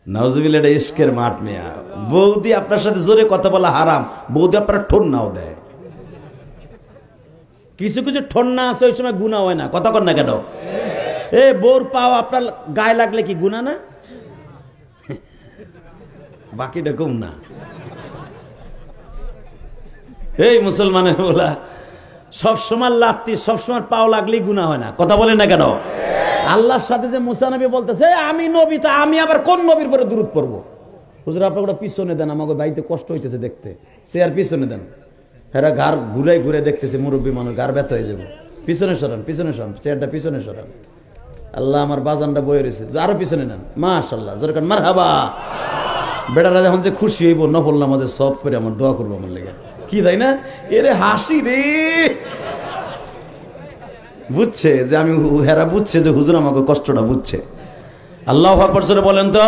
নাউজুবিল্লাহ, এটা ইশকের মাঠ মিয়া। বৌদি আপনার সাথে জোরে কথা বলা হারাম, বৌদি আপনার ঠোন নাও দেয়। কিছু কিছু ঠন্না আছে, ওই সময় গুনাহ হয় না, কথা কন না কেন? বউর পাও আপনার গায়ে লাগলে কি গুনাহ না? বাকিটা কম না। এই মুসলমানের বলা সবসময় লাত্তি, সবসময় পাও লাগলেই গুনাহ হয় না। কথা বলেন না কেন? আল্লাহর সাথে যে মুসা নবী বলতেছে আমি নবী, তা আমি আবার কোন নবীর পরে দুরূদ পড়বো? হুজুর আপনার ওটা পিছনে দেন, আমাকে বাড়িতে কষ্ট হইতেছে দেখতে, সে আর পিছনে দেন। এরা ঘর ঘুরে ঘুরে দেখতেছে, মুরব্বী মানুষ ঘর ব্যথা হয়ে যাবে। পিছনে সরান, পিছনে সরান, চেয়ারটা পিছনে সরান। আল্লাহ আমার বাজানটা বয়ে রয়েছে, আরো পিছনে নেন। মাশাআল্লাহ, জোরে কান মারহাবা। বেটারা যখন যে খুশি হইব, নফল নামাজে সব করে আমার দোয়া করবো আমার লেগে, কি তাই না? এরে হাসি রে, বুঝছে যে আমি, হেরা বুঝছে যে হুজুর আমাকে কষ্টটা বুঝছে। আল্লাহু আকবার জোরে বলেন তো।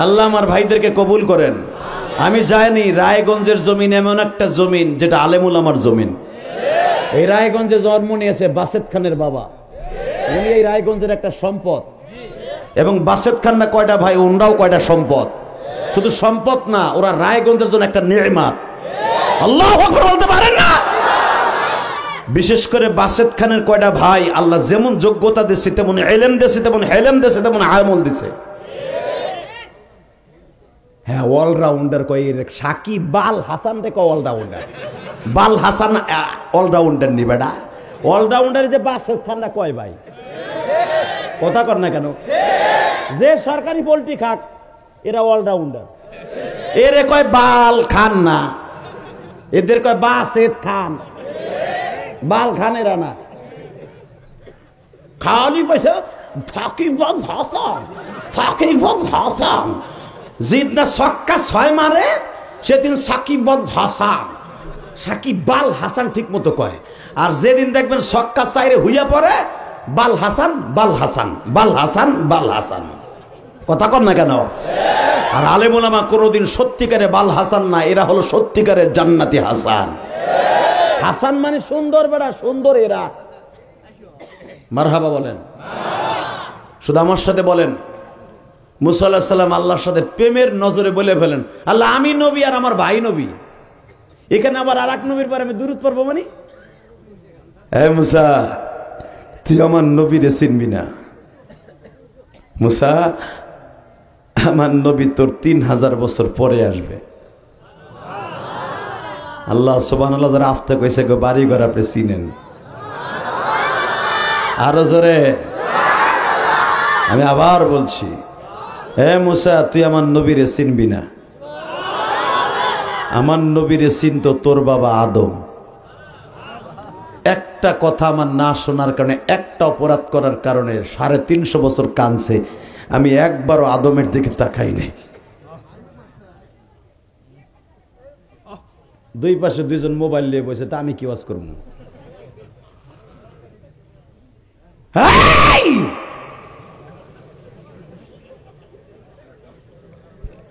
আল্লাহ আমার ভাইদেরকে কবুল করেন। আমি জানি রায়গঞ্জের জমিন এমন একটা জমিন যেটা আলেমুল আমার জমিন। এই রায়গঞ্জে জন্ম নিয়েছে বাসেত খানের বাবা, উনি এই রায়গঞ্জের একটা সম্পদ। এবং বাসেত খান না কয়টা ভাই, ওনরাও কয়টা সম্পদ। শুধু সম্পদ না, ওরা রায়গঞ্জের জন্য একটা নিয়ামত। আল্লাহু আকবার বলতে পারেন না? বিশেষ করে বাসেত খানের কয়টা ভাই, আল্লাহ যেমন যোগ্যতা দিয়েছে, তেমন ইলম দিয়েছে, তেমন হেলেম দিয়েছে, তেমন আমল দিয়েছে। হ্যাঁ, অলরাউন্ডার কই সাকিব বাল হাসান রে, অলরাউন্ডার বাল হাসান অলরাউন্ডার নি বেটা। অলরাউন্ডার যে বাসেত খানরা কয় ভাই, কথা কর না কেন? যে সরকারি পোল্ট্রি খাক এরা অলরাউন্ডার। এরে কয় বাল খান না, এদের কয় বাসেত খান। বাল খান এরা না, খালি পয়সা ফাকিব হাসান, ফাকিব হাসান। জিদনা ছক্কা ছয় মারে সেদিন সাকিব হাসান, সাকিব বাল হাসান ঠিক মতো কয়। আর যেদিন দেখবেন ছক্কা চাইরে হইয়া পড়ে, বাল হাসান, বাল হাসান, বাল হাসান, বাল হাসান। কথা কর না কেন? আর আলেম ওলামা কোনোদিন সত্যিকারে বাল হাসান না, এরা হলো সত্যিকারের জান্নাতি হাসান। হাসান মানে সুন্দর বেড়া, সুন্দর এরা। মারহাবা বলেন। শুধু আমার সাথে বলেন, মুসা আলাইহিস সালাম আল্লাহর সাথে প্রেমের নজরে বলে ফেলেন, আল্লাহ আমি নবী আর আমার ভাই নবী। এখানে আবার আর এক নবীর পরে আমি দুরূদ পড়বো মানে? এ মুসা, তুই আমার নবীরে চিনবি না। মুসা, আমার নবী তোর 3000 বছর পরে আসবে। আল্লাহ সুবহানাল্লাহ যারা আসতে কইছে গো, বাড়ি ঘর আপনি চিনেন। আরো জোরে। আমি আবার বলছি, হে মুসা, তুই আমার নবীরে চিনবি না। আমার নবীরে চিনতো তোর বাবা আদম। একটা কথা আমার না শোনার কারণে, একটা অপরাধ করার কারণে 350 বছর কাঁদছে। আমি একবারও আদমের দিকে তাকাই নাই। দুই পাশে দুইজন মোবাইল নিয়ে বসে, তা আমি কি ওয়াজ করব?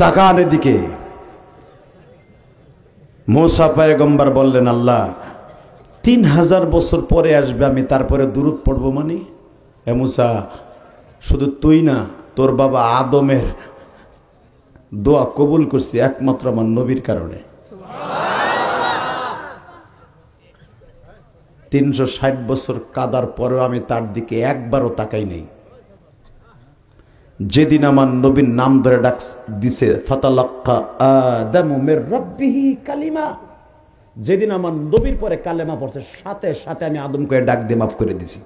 তাকান এদিকে। মুসা পয়গম্বর বললেন, আল্লাহ 3000 বছর পরে আসবে, আমি তারপরে দুরূদ পড়বো মানে? এ মুসা, শুধু তুই না, তোর বাবা আদমের দোয়া কবুল করছি একমাত্র আমার নবীর কারণে। 360 বছর কাদার পরেও আমি তার দিকে একবারও তাকাই নাই। যেদিন আমার নবীর নাম ধরে ডাক দিছে, ফাতালাক্কা আদামু মির রাব্বিহি কালিমা, যেদিন আমার নবীর পরে কালেমা পড়ছে, সাথে সাথে আমি আদমকে ডাক দিয়ে মাফ করে দিছি।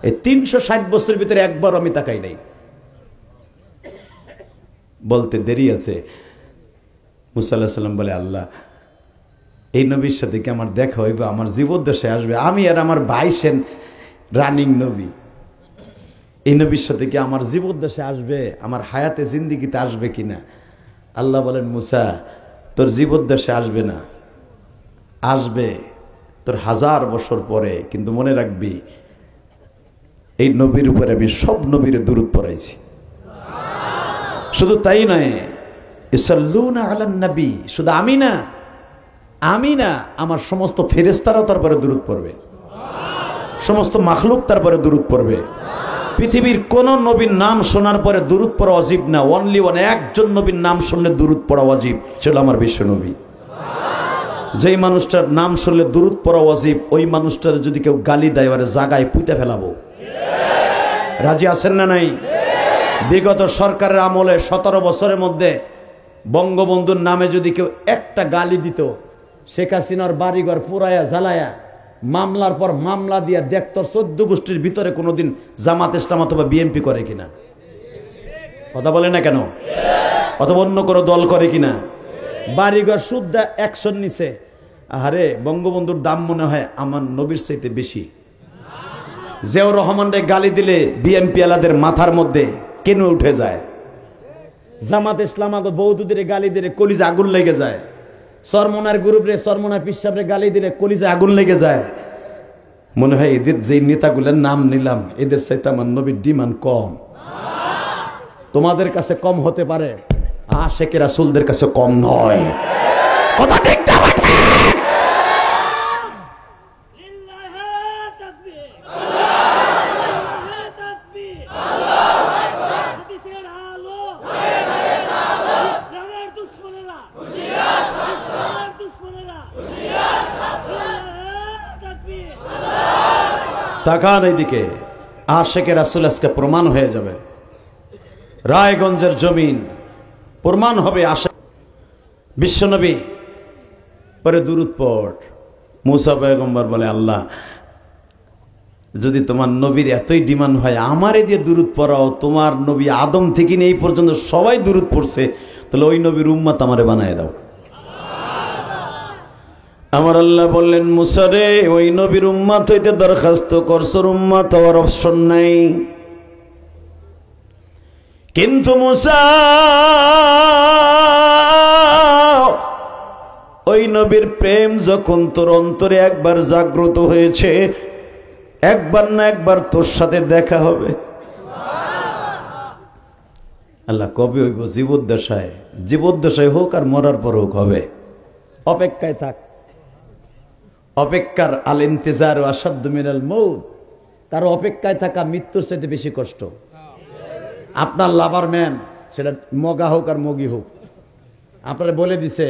এই 360 বছরের ভিতরে একবার আমি তাকাই নাই। বলতে দেরি আছে। মুসা আলাইহিস সালাম বলে, আল্লাহ এই নবীর সাথে কি আমার দেখা হইবে? আমার জীবদ্দশে আসবে, আমি আর আমার ভাই সেন রানিং নবী, এই নবীর সাথে কি আমার জীবদ্দশে আসবে, আমার হায়াতে জিন্দিগিতে আসবে কিনা? আল্লাহ বলেন, মুসা তোর জীবদ্দশে আসবে না, আসবে তোর 1000 বছর পরে। কিন্তু মনে রাখবি, এই নবীর উপরে আমি সব নবীর দুরূদ পড়াইছি। শুধু তাই নয়, ইসাল্লুনা আলান নবী, শুধু আমি না, আমি না, আমার সমস্ত ফেরেশতারাও তারপরে দুরূদ পড়বে, সমস্ত মাখলুক তারপরে দুরূদ পড়বে। পৃথিবীর কোন নবীর নাম শোনার পরে দুরূদ পড়া ওয়াজিব না, অনলি ওয়ান, একজন নবীর নাম শুনলে দুরূদ পড়া ওয়াজিব, সেটা আমার বিশ্ব নবী। যেই মানুষটার নাম শুনলে দুরূদ পড়া ওয়াজিব, ওই মানুষটার যদি কেউ গালি দেয়, ওরে জায়গায় পুঁতে ফেলাবো। রাজি আছেন না নাই? বিগত সরকারের আমলে 17 বছরের মধ্যে বঙ্গবন্ধুর নামে যদি কেউ একটা গালি দিত, শেখ হাসিনার বাড়িঘর পুরায়া জ্বালায়া মামলার পর মামলা দিয়া দেখত 14 গোষ্ঠীর ভিতরে কোনোদিন জামাত ইসলাম অথবা বিএনপি করে কিনা। কথা বলে না কেন? অথবা অন্য কোনো দল করে কিনা? বাড়িঘর সুদ্ধা অ্যাকশন নিছে। আরে বঙ্গবন্ধুর দাম মনে হয় আমার নবীর চাইতে বেশি। জিয়াউর রহমানরে গালি দিলে বিএনপি আলাদের মাথার মধ্যে কেন উঠে যায়। জামাত ইসলাম আগে বৌদ্ধদের গালি দিলে কলিজা আগুন লেগে যায়। সরমনার গ্রুপরে সরমনার পিসাবরে গালি দিলে কলিজা আগুন লেগে যায়। মনে হয় এদের যে নেতাগুলোর নাম নিলাম এদের চাইতে আমার নবীর ডিমান্ড কম। তোমাদের কাছে কম হতে পারে, আশিকে রাসূলদের কাছে কম নয়। কথা ঠিক না? তাকান এইদিকে, আশিকে রাসূল আজকে প্রমাণ হয়ে যাবে। রায়গঞ্জের জমিন প্রমাণ হবে। বিশ্বনবী পরে দুরূদ পড়। মুসা পয়গম্বর বলে, আল্লাহ যদি তোমার নবীর এতই ডিমান্ড হয় আমারে দিয়ে দুরূদ পড়াও, তোমার নবী আদম থেকে নিয়ে এই পর্যন্ত সবাই দুরূদ পড়ছে, তাহলে ওই নবীর উম্মত আমারে বানায় দাও। আমার আল্লাহ বললেন, মুসা রে ওই নবীর উম্মত হইতে দরখাস্ত করছর, উম্মত হওয়ার অপশন নাই। কিন্তু মুসা ওই নবীর প্রেম যখন তোর অন্তরে একবার জাগ্রত হয়েছে, একবার না একবার তোর সাথে দেখা হবে। আল্লাহ কবে হইব? জীবদ্দশায়। জীবদ্দশায় হোক আর মরার পর হোক হবে। অপেক্ষায় থাক। অপেক্ষার আল ইন্তেজার আসাদ্দু মিনাল মউত। তার অপেক্ষায় থাকা মৃত্যুর চাইতে বেশি কষ্ট। আপনার লাভার ম্যান, সেটা মগা হোক আর মগি হোক, আপনারা বলে দিছে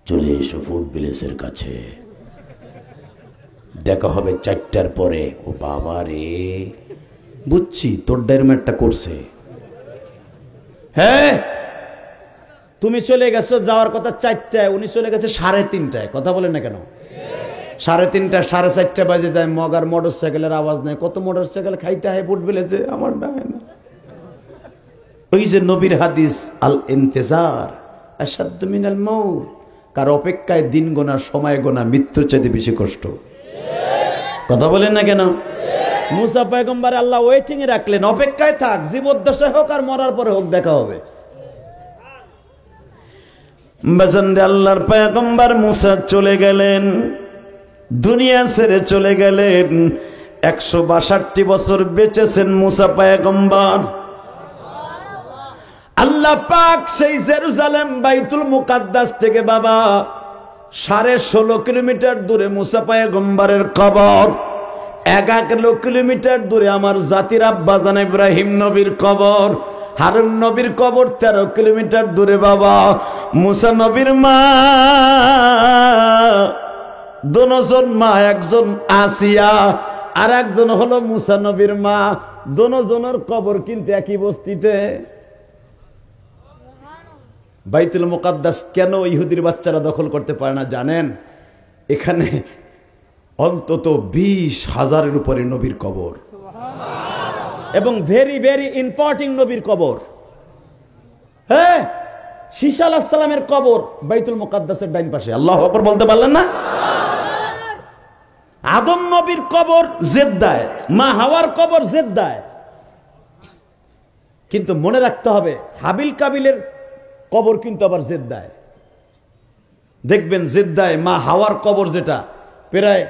চলে এসো ফুড ভিলেজের কাছে, দেখা হবে 4টার পরে। ও বাবা রে, বুঝছি তোর ডায়রমেটটা করছে। হ্যাঁ, তুমি চলে গেছো, যাওয়ার কথা 4টায়, উনি চলে গেছে 3:30টায়। কথা বলেন না কেন? 3:30, 4:30 বাজে যায়, মগার মোটর সাইকেলের আওয়াজ নেই। কত মোটর সাইকেল খাইতে হয় ফুট ভিলেজে, আমার না। ওই যে নবীর হাদিস, আল ইন্তেজার আসাদ্দু মিনাল মউত। কার অপেক্ষায় দিন গোনা, সময় গোনা মৃত্যুর চাইতে বেশি কষ্ট। কথা বলেন না কেন? মুসা পয়গম্বর আল্লাহ ওয়েটিং এ রাখলেন, অপেক্ষায় থাক, জীবদ্দশায় হোক আর মরার পরে হোক দেখা হবে। আল্লাহর পয়গম্বর মুসা চলে গেলেন, দুনিয়া ছেড়ে চলে গেলেন। 162 বছর বেঁচেছেন মুসা পয়গম্বর। আল্লাহ পাক সেই জেরুজালেম বাইতুল মুকাদ্দাস থেকে বাবা 16.5 কিলোমিটার দূরে মুসা পয়গম্বরের কবর। 1 কিলোমিটার দূরে আমার জাতির আব্বাজান ইব্রাহিম নবীর কবর। হারুন নবীর কবর 13 কিলোমিটার দূরে বাবা। মুসা নবীর মা, দুজন মা, একজন আসিয়া আর একজন হলো মুসা নবীর মা। দুজনের কবর কিন্তু একই বস্তিতে। বাইতুল মুকাদ্দাস কেন ইহুদির বাচ্চারা দখল করতে পারে না জানেন? এখানে অন্তত 20,000-এর উপরে নবীর কবর, এবং ভেরি ভেরি ইম্পর্টেন্ট নবীর কবর। হ্যাঁ, ঈসা আলাইহিস সালামের কবর বাইতুল মুকাদ্দাসের ডাইন পাশে। আল্লাহু আকবার বলতে পারলেন না? আদম নবীর কবর জেদ্দায়, মা হাওয়ার কবর জেদ্দায়। কিন্তু মনে রাখতে হবে, হাবিল কাবিলের কবর কিন্তু আবার জেদ্দায়। দেখবেন জেদ্দায় মা হাওয়ার কবর, যেটা প্রায়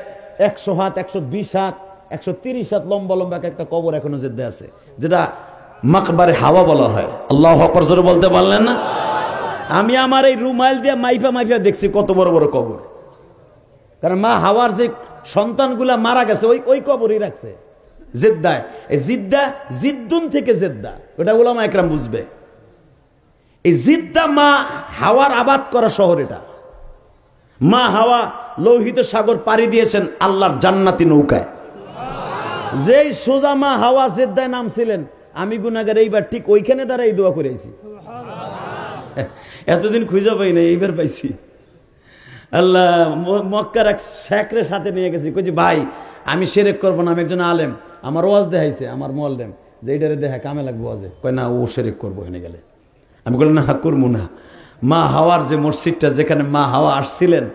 100 হাত, 120 হাত, 130 হাত লম্বা লম্বা একটা কবর এখনো জেদ্দায় আছে, যেটা মাকবারে হাওয়া বলা হয়। আল্লাহু আকবার জোরে বলতে পারলেন না? আমি আমার এই রুমাইল দিয়ে মাইফা মাইফা দেখছি কত বড় বড় কবর। কারণ মা হাওয়ার যে সন্তানগুলা মারা গেছে ওই কবরই রাখছে জেদ্দায়। এই জিদ্দা, জিদ্দুন থেকে জেদ্দা, ওটা উলামা একরাম বুঝবে। এই জিদ্দা মা হাওয়ার আবাদ করা শহর। এটা মা হাওয়া লোহিত সাগর পাড়ি দিয়েছেন আল্লাহর জান্নাতি নৌকায়। যেই সোজা মা হাওয়া জেদ্দায় নামছিলেন, আমি গুনাহগার, এইবার ঠিক ওইখানে দাঁড়াই দোয়া করেছি। এতদিন খুঁজে পাই না, এইবার পাইছি। আল্লাহ মক্কার এক শেখরে সাথে নিয়ে গেছি, কইছি ভাই আমি শিরক করবো না, আমি একজন আলেম, আমার ওয়াজ দেখাইছে আমার মোয়াল্লেম যে এইটারে দেখা কামে লাগবো ওয়াজে। কয় না, ও শিরক করবো এখানে গেলে। আমি বললাম না, করবো না। মা হাওয়ার যে মসজিদটা, যেখানে মা হাওয়া আসছিলেন,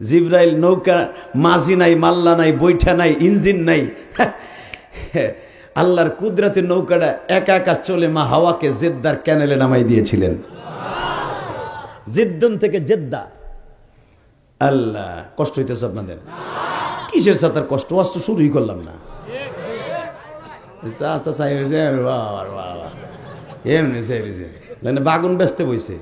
জিব্রাইল নৌকা, মাঝি নাই, মাল্লা নাই, বৈঠা নাই, ইঞ্জিন নাই, আল্লাহর কুদরতের নৌকাটা একা একা চলে মা হাওয়াকে জেদ্দার ক্যানেলে নামাই দিয়েছিলেন। জিদ্দন থেকে জেদ্দা। আল্লাহ, কষ্ট হইতেছে আপনাদের? কিসের সাথে কষ্ট? ওয়াজ তো শুরুই করলাম না। বাগুন বেচতে বইছে,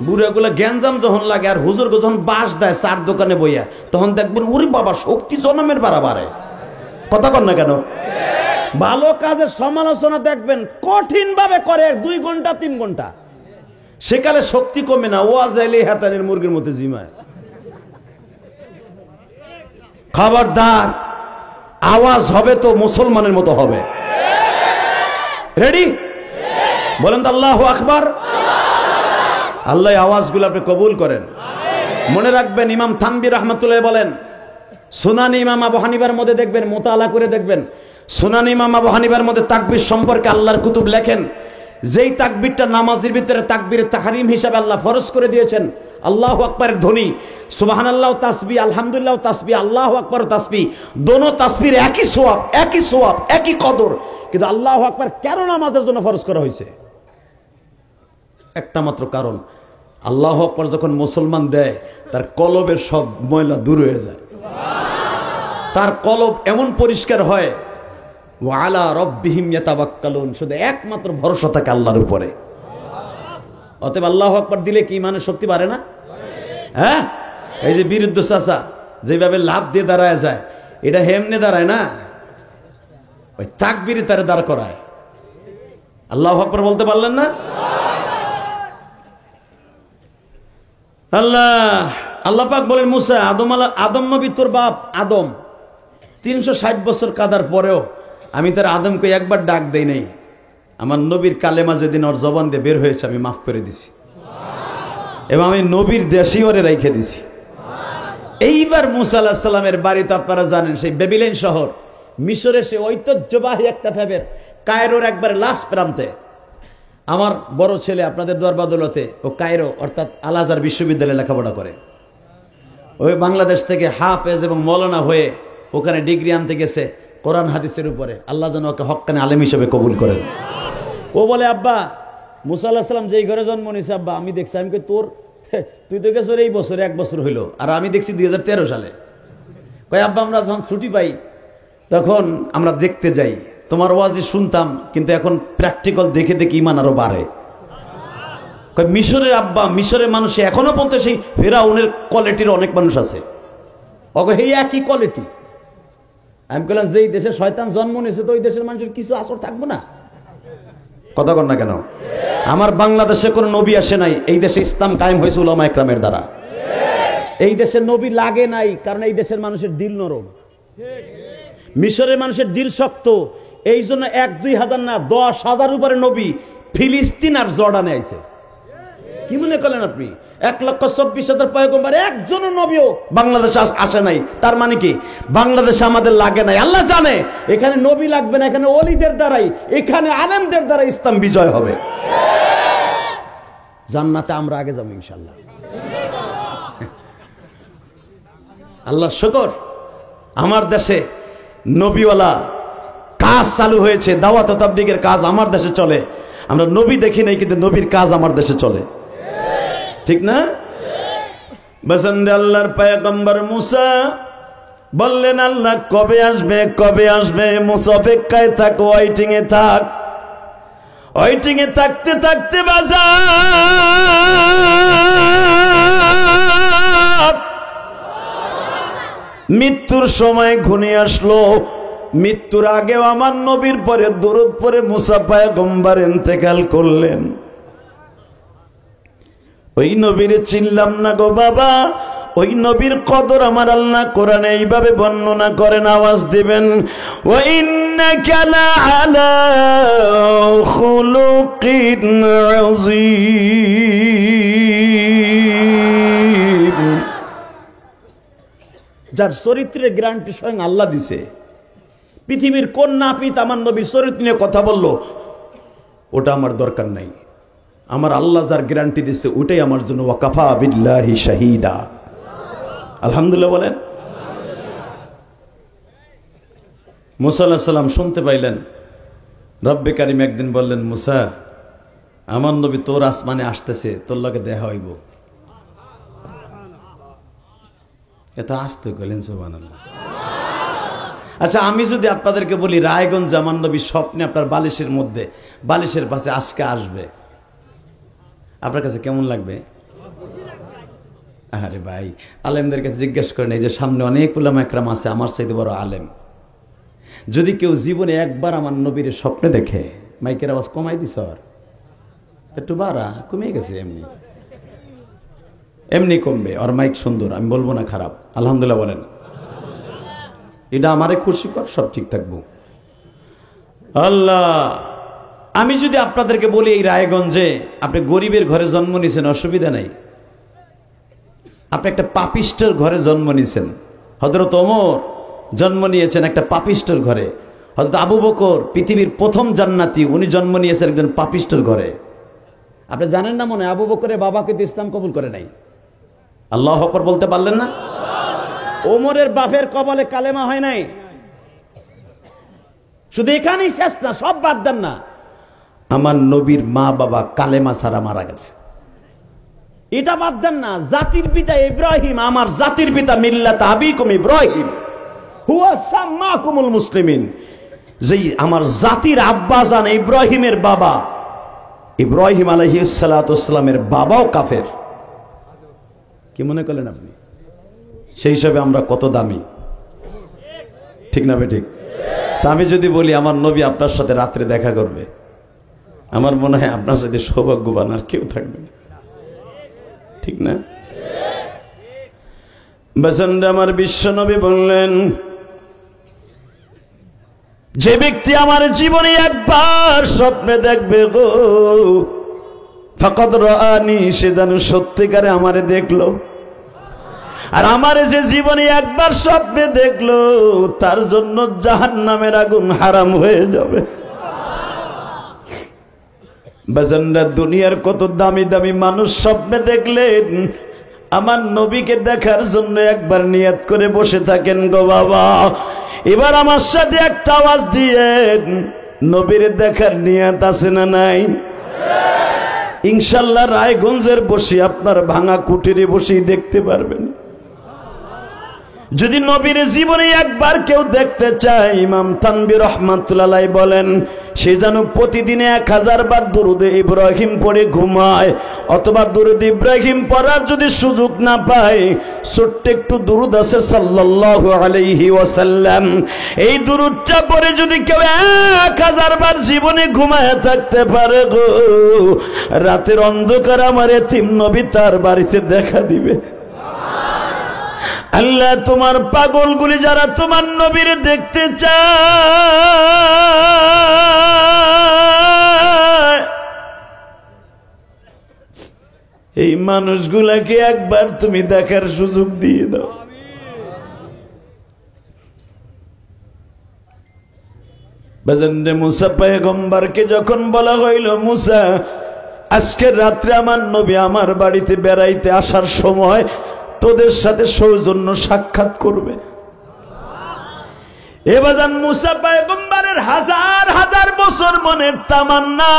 বুড়াগুলা গ্যাঞ্জাম যখন লাগে, আর হুজুর যখন বাস দেয় চার দোকানে বইয়া, তখন দেখবেন ওরে বাবা শক্তি জনমের বাড়াবাড়ে। কথা কন না কেন? ভালো কাজের সমালোচনা দেখবেন কঠিন ভাবে করে, 2 ঘন্টা 3 ঘন্টা, সেকালে শক্তি কমে না, ওয়াজ আইলে হাতানের মুরগির মতো জিমায়। খবরদার, আওয়াজ হবে তো মুসলমানের মতো হবে। রেডি? বলেন তো আল্লাহু আকবার। আল্লাহ আওয়াজগুলো আপনি কবুল করেন। মনে রাখবেন, ইমাম থানবী রাহমাতুল্লাহ বলেন, সুনান ইমাম আবু হানিফার মধ্যে দেখবেন, মোতালা করে দেখবেন, সুনান ইমাম আবু হানিফার মধ্যে তাকবীর সম্পর্কে আল্লাহর কুতুব লেখেন, যেই তাকবীরটা নামাজের ভিতরে তাকবীরে তাহরিম হিসাবে আল্লাহ ফরজ করে দিয়েছেন, আল্লাহু আকবারের ধ্বনি, সুবহানাল্লাহ তাসবিহ, আলহামদুলিল্লাহ তাসবিহ, আল্লাহু আকবার তাসবিহ, দোনো তাসবির একই সওয়াব, একই সওয়াব, একই কদর। কিন্তু আল্লাহু আকবার কেন নামাজের জন্য ফরজ করা হয়েছে? একটা মাত্র কারণ, আল্লাহু আকবার যখন মুসলমান দেয়, তার কলবের সব ময়লা দূর হয়ে যায়, তার কলব এমন পরিষ্কার হয়, ওয়া আলা রাব্বিহিম ইয়াতাওয়াক্কালুন, শুধু একমাত্র ভরসা থাকে আল্লাহর উপরে। অতএব আল্লাহু আকবার দিলে কি ইমানের শক্তি বাড়ে না? হ্যাঁ, এই যে বিরুদ্ধ চাচা যেভাবে লাভ দিয়ে দাঁড়ায় যায়, এটা হেমনে দাঁড়ায় না, ওই তাকবীরে তারে দাঁড় করায়। আল্লাহু আকবার বলতে পারলেন না? আল্লাহ পাক বলেন, মুসা, আদম নবী তোর বাপ আদম 360 বছর কাদার পরেও আমি তার আদমকে একবার ডাক দেই নাই। আমার নবীর কালেমা যেদিন ওর জবান দিয়ে বের হয়েছে, আমি মাফ করে দিছি, এবং আমি নবীর দেশেই ওরে রেখে দিছি। এইবার মুসা আলাইহিস সালামের বাড়ি তো আপনারা জানেন, সেই বেবিলন শহর, মিশরের সে ঐতিহ্যবাহী একটা ফেবের, কায়রোর একবারে লাস্ট প্রান্তে। আমার বড় ছেলে আপনাদের দরবাদলতে ও কায়রো অর্থাৎ আল আজহার বিশ্ববিদ্যালয়ে লেখাপড়া করে। ওই বাংলাদেশ থেকে হাফেজ এবং মৌলানা হয়ে ওখানে ডিগ্রি আনতে গেছে কোরআন হাদিসের উপরে। আল্লাহ যেন ওকে হক্কানি আলেম হিসেবে কবুল করেন। ও বলে, আব্বা মুসা আলাইহিস সালাম যেই ঘরে জন্ম নিয়েছে আব্বা, আমি দেখছি, আমি কই তুই তো গেছ এই বছর 1 বছর হইলো, আর আমি দেখছি 2013 সালে। কই আব্বা, আমরা যখন ছুটি পাই তখন আমরা দেখতে যাই, তোমার ওয়াজি শুনতাম, কিন্তু এখন প্র্যাকটিক্যাল দেখে দেখে ইমান আরো বাড়ে। কই মিশরের আব্বা, মিশরের মানুষ এখনো পর্যন্ত সেই ফেরাউনের কোয়ালিটির অনেক মানুষ আছে, ওকে এই একই কোয়ালিটি। আমি বললাম, যেই দেশে শয়তান জন্ম নিয়েছে তো ওই দেশের মানুষের কিছু আসর থাকবো না? কথা কর না কেন? আমার বাংলাদেশে কোনো নবী আসে নাই, এই দেশে ইসলাম কায়েম হয়েছে উলামা ইকরামের দ্বারা। এই দেশের নবী লাগে নাই, কারণ এই দেশের মানুষের দিল নরম। মিশরের মানুষের দিল শক্ত, এই জন্য 1-2 হাজার না 10,000 উপরে নবী ফিলিস্তিন আর জর্ডানে আইছে। কি মনে করলেন আপনি? 1,24,000 পয়গম্বর, একজনও নবীও বাংলাদেশে আসে নাই। তার মানে কি বাংলাদেশে আমাদের লাগে নাই? আল্লাহ জানে এখানে নবী লাগবে না, এখানে ওলিদের দ্বারাই, এখানে আলেমদের দ্বারা ইসলাম বিজয় হবে। জান্নাতে আমরা আগে যাবো ইনশাআল্লাহ। আল্লাহ শুকর, আমার দেশে নবীওয়ালা কাজ চালু হয়েছে, দাওয়াত ও তাবলীগের কাজ আমার দেশে চলে। আমরা নবী দেখি নাই, কিন্তু নবীর কাজ আমার দেশে চলে, ঠিক না? বসন্তে আল্লাহর পয়গম্বর মুসা বললেন, আল্লাহ কবে আসবে, কবে আসবে? মুসা অপেক্ষায় থাক, ওয়াইটিং এ থাক। ওয়াইটিং এ থাকতে থাকতে বাজার মৃত্যুর সময় ঘনিয়ে আসলো। মৃত্যুর আগেও আমার নবীর পরে দরুদ পরে মুসা পয়গম্বর ইন্তেকাল করলেন। ওই নবীরে চিনলাম না গো বাবা। ওই নবীর কদর আমার আল্লাহ কোরআনে এইভাবে বর্ণনা করেন, আওয়াজ দিবেন, ওয়া ইন্নাকা লাআলা খুলুকিন আযীম। যার চরিত্রের গ্যারান্টি স্বয়ং আল্লাহ দিছে। পৃথিবীর কোন নাপিত আমার নবীর চরিত্র নিয়ে কথা বললো, ওটা আমার দরকার নাই। আমার আল্লাহ যার গ্যারান্টি দিচ্ছে ওটাই আমার জন্য ওয়াকাফা বিল্লাহি শাহিদা। আলহামদুলিল্লাহ বলেন। মুসা আলাইহিস সালাম শুনতে পাইলেন রব্বে কারিম একদিন বললেন, মুসা আমার নবী তোর আসমানে আসতেছে, তোর লগে দেখা হইব। এটা আসতে গেলেন সুবহানাল্লাহ। আচ্ছা, আমি যদি আপনাদেরকে বলি রায়গঞ্জ আমার নবী স্বপ্নে আপনার বালিশের মধ্যে, বালিশের পাশে আজকে আসবে, আপনার কাছে কেমন লাগবে? আরে ভাই, আলেমদের কাছে জিজ্ঞেস করেন, এই যে সামনে অনেক উলামা একরাম আছে আমার চাইতে বড় আলেম, যদি কেউ জীবনে একবার আমার নবীর স্বপ্নে দেখে, মাইকের আওয়াজ কমাই দিছ আর একটু বাড়া, কমে গেছে, এমনি এমনি কমবে, আর মাইক সুন্দর, আমি বলবো না খারাপ। আলহামদুলিল্লাহ বলেন। এটা আমারে খুশি কর, সব ঠিক থাকবো। আল্লাহ, আমি যদি আপনাদেরকে বলি এই রায়গঞ্জে আপনি গরিবের ঘরে জন্ম নিয়েছেন, অসুবিধা নাই। আপনি একটা পাপিষ্টের ঘরে জন্ম নিয়েছেন। হযরত ওমর জন্ম নিয়েছেন একটা পাপিষ্টের ঘরে। হযরত আবু বকর পৃথিবীর প্রথম জান্নাতি, উনি জন্ম নিয়েছেন একজন পাপিষ্টের ঘরে। আপনি জানেন না মনে, আবু বকরের বাবাকে তো ইসলাম কবুল করে নাই। আল্লাহু আকবার বলতে পারলেন না? ওমরের বাপের কবলে কালেমা হয় নাই। শুধু এখানেই শেষ না, সব বাদ দেন না, আমার নবীর মা বাবা কালেমা ছাড়া মারা গেছে, এটা বাদ দেন না। জাতির পিতা ইব্রাহিম, আমার জাতির পিতা মিল্লাত আবিকুম ইব্রাহিম হুয়া সাম্মাকুমুল মুসলিমিন, যেই আমার জাতির আব্বা জান ইব্রাহিমের বাবা, ইব্রাহিম আলাইহিস সালাতু ওয়াস সালামের বাবাও কাফের। কি মনে করলেন আপনি? সেই হিসাবে আমরা কত দামি, ঠিক না বেঠিক? তা আমি যদি বলি আমার নবী আপনার সাথে রাত্রে দেখা করবে, আমার মনে হয় আপনার সাথে সৌভাগ্যবান আর কেউ থাকবে না, ঠিক না? বাজানরা, আমার বিশ্ব নবী বললেন, যে ব্যক্তি আমার জীবনে একবার স্বপ্নে দেখবে গো, ফাকাদ রাআনি, সে যেন সত্যিকারে আমারে দেখলো। আর আমারে যে জীবনে একবার স্বপ্নে দেখলো, তার জন্য জাহান্নামের আগুন হারাম হয়ে যাবে। বাজানরা, দুনিয়ার কত দামি দামি মানুষ স্বপ্নে দেখলেন, আমার নবীকে দেখার জন্য একবার নিয়ত করে বসে থাকেন গো বাবা। এবার আমার সাথে একটা আওয়াজ দিয়ে নবীর দেখার নিয়ত আছে না নাই? ইনশাআল্লাহ রায়গঞ্জের বসে আপনার ভাঙা কুটিরে বসেই দেখতে পারবেন। যদি নবীর জীবনে একবার কেউ দেখতে চায়, ইমাম তানবী রাহমাতুল্লাহ আলাইহি বলেন, সে যেন প্রতিদিনে 1000 বার দুরুদে ইব্রাহিম পড়ে ঘুমায়, অথবা দুরুদ ইব্রাহিম পড়ার যদি সুযোগ না পায়, ছোট্ট একটু দুরুদ আছে সাল্লাল্লাহু আলাইহি ওয়াসাল্লাম, এই দুরুদটা পড়ে যদি কেউ 1000 বার জীবনে ঘুমায় থাকতে পারে গো, রাতের অন্ধকার আমার এতিম নবী তার বাড়িতে দেখা দিবে। আল্লাহ, তোমার পাগলগুলি যারা তোমার নবীর দেখতে চায়, এই মানুষগুলাকে একবার তুমি দেখার সুযোগ দিয়ে দাও। বাজানরে, মুসা পয়গম্বরকে যখন বলা হইল, মুসা আজকের রাত্রে আমার নবী আমার বাড়িতে বেড়াইতে আসার সময় তোদের সাথে সৌজন্য সাক্ষাৎ করবে। এবার মুসা পয়গম্বরের হাজার হাজার বছর মনের তামান্না,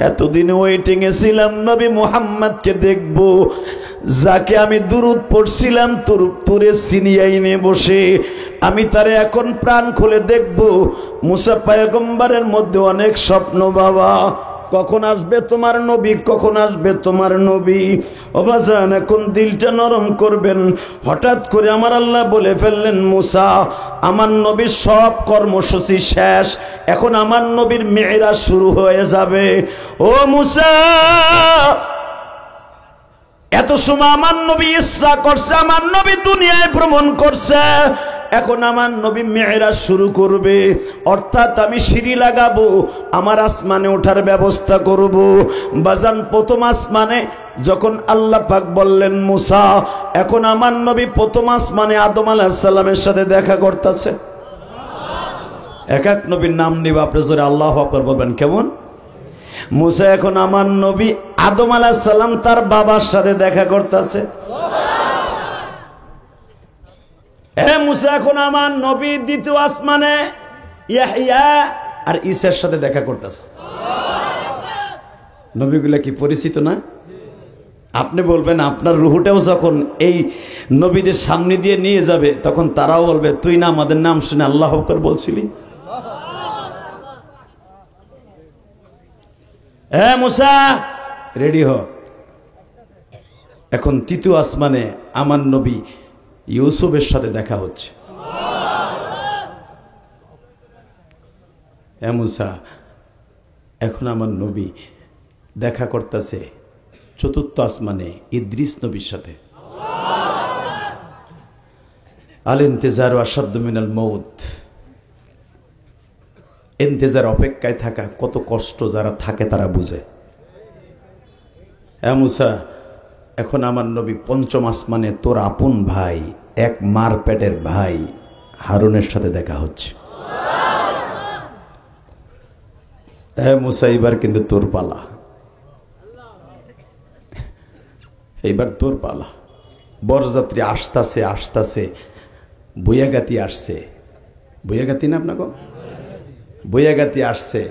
এতদিন ওয়েটিং এ ছিলাম নবী মুহাম্মদকে দেখবো, যাকে আমি দুরুদ পড়ছিলাম তুরে সিনিয়াইনে বসে, আমি তারে এখন প্রাণ খুলে দেখবো। মুসা পয়গম্বরের মধ্যে অনেক স্বপ্ন বাবা, কখন আসবে তোমার নবী, কখন আসবে তোমার নবী। ও বাজান, এখন দিলটা নরম করবেন। হঠাৎ করে আমার আল্লাহ বলে ফেললেন, মুসা আমার নবীর সব কর্মসূচি শেষ, এখন আমার নবীর মেয়েরাজ শুরু হয়ে যাবে। ও মুসা, এত সময় আমার নবী ইসরা করছে, আমার নবী দুনিয়ায় ভ্রমণ করছে, এখন আমার নবী মেরাজ শুরু করবে, অর্থাৎ আমি সিঁড়ি লাগাবো, আমার আসমানে ওঠার ব্যবস্থা করব। বাজান প্রথম আসমানে যখন আল্লাহ পাক বললেন মুসা, এখন আমার নবী প্রথম আসমানে আদম আলাইহিস সালামের সাথে দেখা করতেছে। এক এক নবীর নাম নিব, আপনি জোরে আল্লাহু আকবার বলবেন। কেমন? মুসা এখন আমার নবী আদম আলাইহিস সালাম তার বাবার সাথে দেখা করতেছে। মুসা এখন আমার নবী দ্বিতীয় আসমানে ইয়াহইয়া আর ঈসার সাথে দেখা করতেছে। নবীগুলা কি পরিচিত না? আপনি বলবেন আপনার রুহুটাও যখন এই নবীদের সামনে দিয়ে নিয়ে যাবে, তখন তারাও বলবে তুই না আমাদের নাম শুনে আল্লাহু আকবার বলছিলি। মুসা রেডি হ। এখন তৃতীয় আসমানে আমার নবী ইউসুফের সাথে দেখা হচ্ছে। মুসা এখন আমার নবী দেখা করতেছে চতুর্থ আসমানে ইদ্রিস নবীর সাথে। আল ইন্তেজার আসাদ্দু মিনাল মউত, ইন্তেজার অপেক্ষায় থাকা কত কষ্ট যারা থাকে তারা বুঝে। মুসা এখন আমার নবী পঞ্চম আসমানে তোর আপন ভাই, এক মার পেটের ভাই হারুনের সাথে দেখা হচ্ছে। মুসা এবার কিন্তু তোর পালা, এইবার তোর পালা। বরযাত্রী আসতেছে আসতেছে, বইয়াগাতি আসছে, বইয়াগাতি না আপনাকে, বইয়াগাতি আসছে,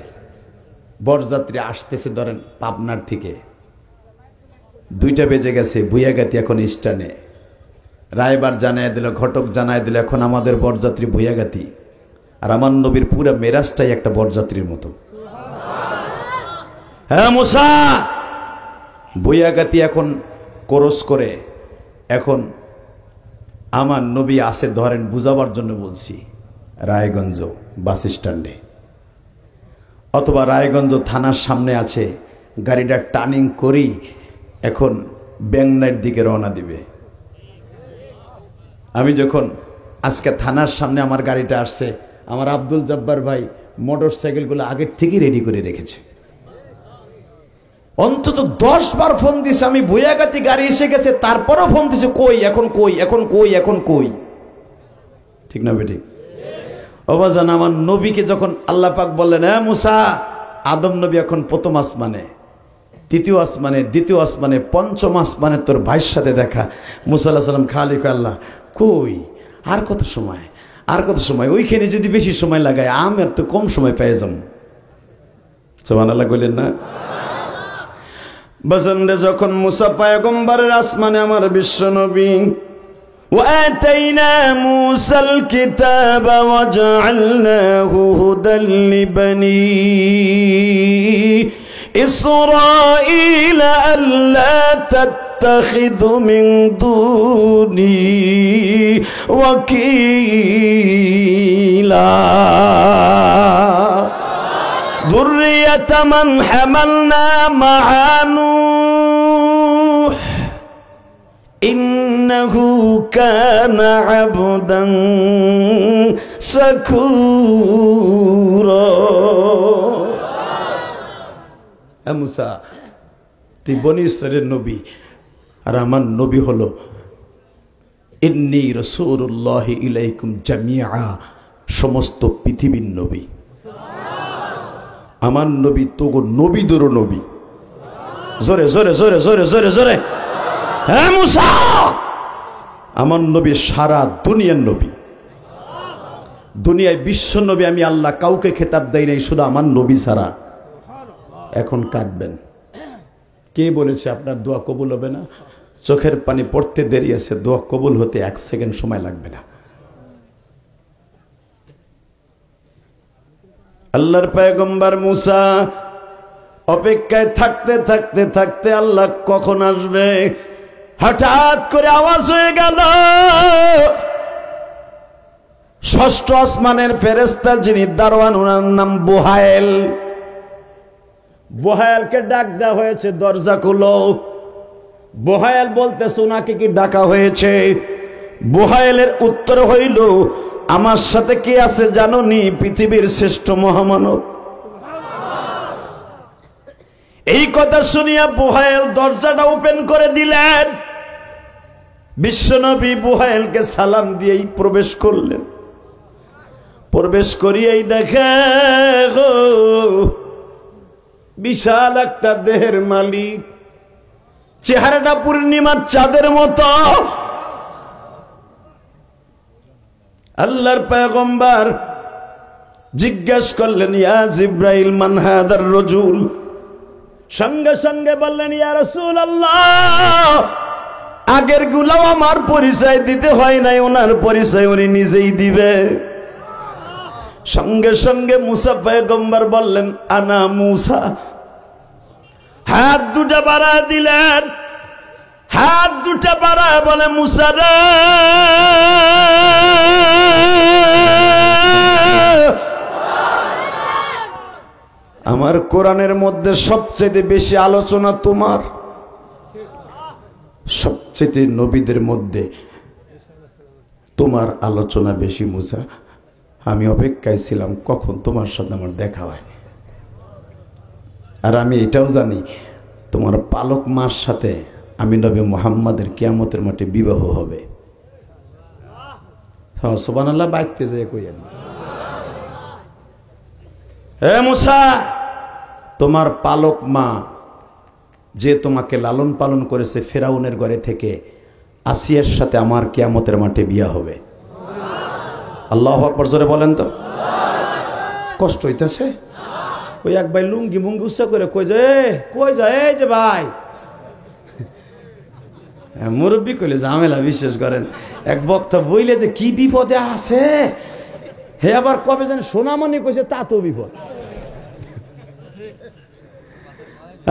বরযাত্রী আসতেছে ধরেন পাবনার থেকে, 2টা বেজে গেছে, বইয়াগাতি এখন স্টানে। রায়বার জানায় দিল, ঘটক জানায় দিল, এখন আমাদের বরযাত্রী বইয়াগাতি। আর আমার নবীর পুরা মেরাজটাই একটা বরযাত্রীর মতো। মুসা বইয়াগাতি এখন কোরস করে, এখন আমার নবী আসে ধরেন বুঝাবার জন্য বলছি রায়গঞ্জ বাস স্ট্যান্ডে, অথবা রায়গঞ্জ থানার সামনে আছে, গাড়িটা টার্নিং করি এখন ব্যাংনাইট দিকে রওনা দিবে। আমি যখন আজকে থানার সামনে আমার গাড়িটা আসছে, আমার আব্দুল জব্বার ভাই মোটর সাইকেলগুলো আগের থেকেই রেডি করে রেখেছে। অন্তত 10 বার ফোন দিছে, আমি বইয়াগাতি গাড়ি এসে গেছে, তারপরও ফোন দিছে কই এখন, কই এখন, কই এখন, কই। ঠিক না বেঠিক? অবাজান আমার নবীকে যখন আল্লাহ পাক বললেন মুসা, আদম নবী এখন প্রথম আসমানে, তৃতীয় আসমানে, দ্বিতীয় আসমানে, পঞ্চম আসমানে তোর ভাইয়ের সাথে দেখা। মুসা আলাইহিস সালাম খালি কয় আল্লাহ কই, আর কত সময়, আর কত সময়, ওইখানে যদি বেশি সময় লাগায় আমি আর তো কম সময় পেয়ে যাব। সুবহানাল্লাহ কইলেন না? বাজানরে যখন মুসা পয়গম্বরের আসমানে আমার বিশ্ব নবী, وآتينا موسى الكتاب وجعلناه هدى لبني إسرائيل ألا تتخذوا من دوني وكيلا ذرية من حملنا مع نوح إنه كان عبدا شكورا। মুসা তুই বনি ইসরাইলের নবী, আর আমার নবী হলো ইন্নী রাসূলুল্লাহি ইলাইকুম জামিআ, সমস্ত পৃথিবীর নবী। আমার নবী তোগো নবীদেরও নবী। জোরে জোরে জোরে জোরে জোরে জোরে। হ্যাঁ মুসা, আমার নবী সারা দুনিয়ার নবী। দুনিয়ায় বিশ্ব নবী আমি আল্লাহ কাউকে খেতাব দেই নাই, শুধু আমার নবী ছাড়া। এখন কাঁদবেন, কে বলেছে আপনার দোয়া কবুল হবে না? চোখের পানি পড়তে দেরি আছে, দোয়া কবুল হতে 1 সেকেন্ড সময় লাগবে না। আল্লাহর পয়গম্বর মুসা অপেক্ষায় থাকতে থাকতে থাকতে আল্লাহ কখন আসবে, হঠাৎ করে আওয়াজ হয়ে গেল। ষষ্ঠ আসমানের ফেরেশতা যিনি দারোয়ান, ওনার নাম বুহাইল। বুহাইলকে ডাক দেওয়া হয়েছে, দরজা খুলো। বুহাইল বলতেছে ওনাকে কি ডাকা হয়েছে? বুহাইলের উত্তর হইল, আমার সাথে কে আছে জানোনি? পৃথিবীর শ্রেষ্ঠ মহামানব। এই কথা শুনিয়া বুহাইল দরজাটা ওপেন করে দিলেন। বিশ্বনবী বুহাইলকে সালাম দিয়েই প্রবেশ করলেন। প্রবেশ করিয়েই দেখে গো, বিশাল একটা দেহের মালিক, চেহারাটা পূর্ণিমার চাঁদের মতো। আল্লাহর পয়গম্বর জিজ্ঞেস করলেন, ইয়া জিব্রাইল মান হাদার রাজুল? সঙ্গে সঙ্গে বললেন, ইয়া রাসূলুল্লাহ, আগের গুলাও আমার পরিচয় দিতে হয় নাই, ওনার পরিচয় উনি নিজেই দিবে। সঙ্গে সঙ্গে মুসা পয়গম্বর বললেন, আনা মুসা। হাত দুটা বাড়ায় দিলেন, হাত দুটা বাড়ায় বলে, মুসা রে, আমার কোরআনের মধ্যে সবচেয়ে বেশি আলোচনা তোমার, সবচেয়ে নবীদের মধ্যে তোমার আলোচনা বেশি মুসা। আমি অপেক্ষায় ছিলাম কখন তোমার সাথে আমার দেখা হয়। আর আমি এটাও জানি তোমার পালক মার সাথে আমি নবী মুহাম্মাদের কিয়ামতের মাঠে বিবাহ হবে। সুবহানাল্লাহ, বাইতে যায় কইেন। হে মুসা, তোমার পালক মা যে তোমাকে লালন পালন করেছে ফেরাউনের ঘরে থেকে, আসিয়ার সাথে আমার কিয়ামতের মাঠে বিয়া হবে। আল্লাহু আকবার জোরে বলেন তো। কষ্ট হইতেছে? ওই এক ভাই লুঙ্গি মুঙ্গি উৎসা করে কই যায়, এই যে ভাই মুরব্বী কইলে ঝামেলা, বিশ্বাস করেন। এক বক্তা বইলে যে কি বিপদে আছে, হে আবার কবে যেন সোনামণি কইছে তা তো বিপদ।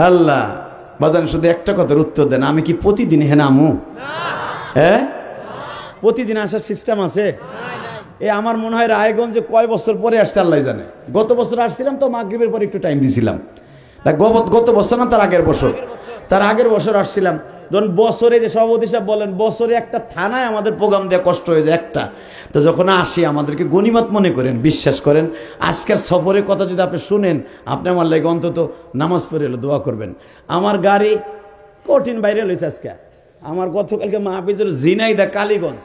আল্লাহ বাজান শুধু একটা কথার উত্তর দেন, আমি কি প্রতিদিন হেনামু? হ্যাঁ, প্রতিদিন আসার সিস্টেম আছে? এ আমার মনে হয় রায়গঞ্জে কয় বছর পরে আসছে আল্লাহ জানে। গত বছর আসছিলাম তো মাগরিবের পর একটু টাইম দিছিলাম। গত বছর না, তার আগের বছর আসছিলাম। যখন বছরে যে সভাপতি সাহেব বলেন বছরে একটা থানায় আমাদের প্রোগ্রাম দেওয়া কষ্ট হয়ে যায় একটা, তো যখন আসি আমাদেরকে গনিমত মনে করেন। বিশ্বাস করেন, আজকের সফরের কথা যদি আপনি শুনেন, আপনি আমার লাগে অন্তত নামাজ পড়ে এলো দোয়া করবেন। আমার গাড়ি কঠিন বাইরে লইছে আজকে। আমার গতকালকে মাহফিল ছিল ঝিনাইদহ কালীগঞ্জ।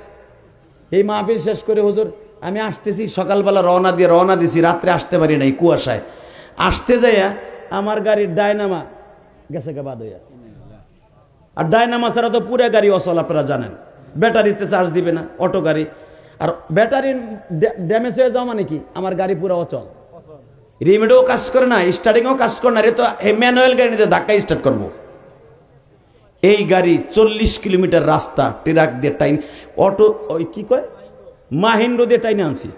এই মাহফিল শেষ করে হুজুর আমি আসতেছি, সকালবেলা রওনা দিছি, রাত্রে আসতে পারি নাই কুয়াশায়। আসতে যাইয়া আমার গাড়ির ডায়নামা গেছে বাদ হইয়া। আর ডায়নামা ছাড়া তো পুরো গাড়ি অচল, আপনারা জানেন। ব্যাটারিতে চার্জ দিবে না অটো গাড়ি, আর ব্যাটারি ড্যামেজ হয়ে যাওয়া মানে কি আমার গাড়ি পুরো অচল। রিমোটও কাজ করে না, স্টার্টিংও কাজ করে না। রে তো ম্যানুয়াল গাড়ি নিয়ে ধাক্কা স্টার্ট করবো। এই গাড়ি 40 কিলোমিটার রাস্তা ট্রাক দিয়ে টাইন, অটো ওই কি কয় মাহিন্দ্র দিয়ে টাইনে আনছি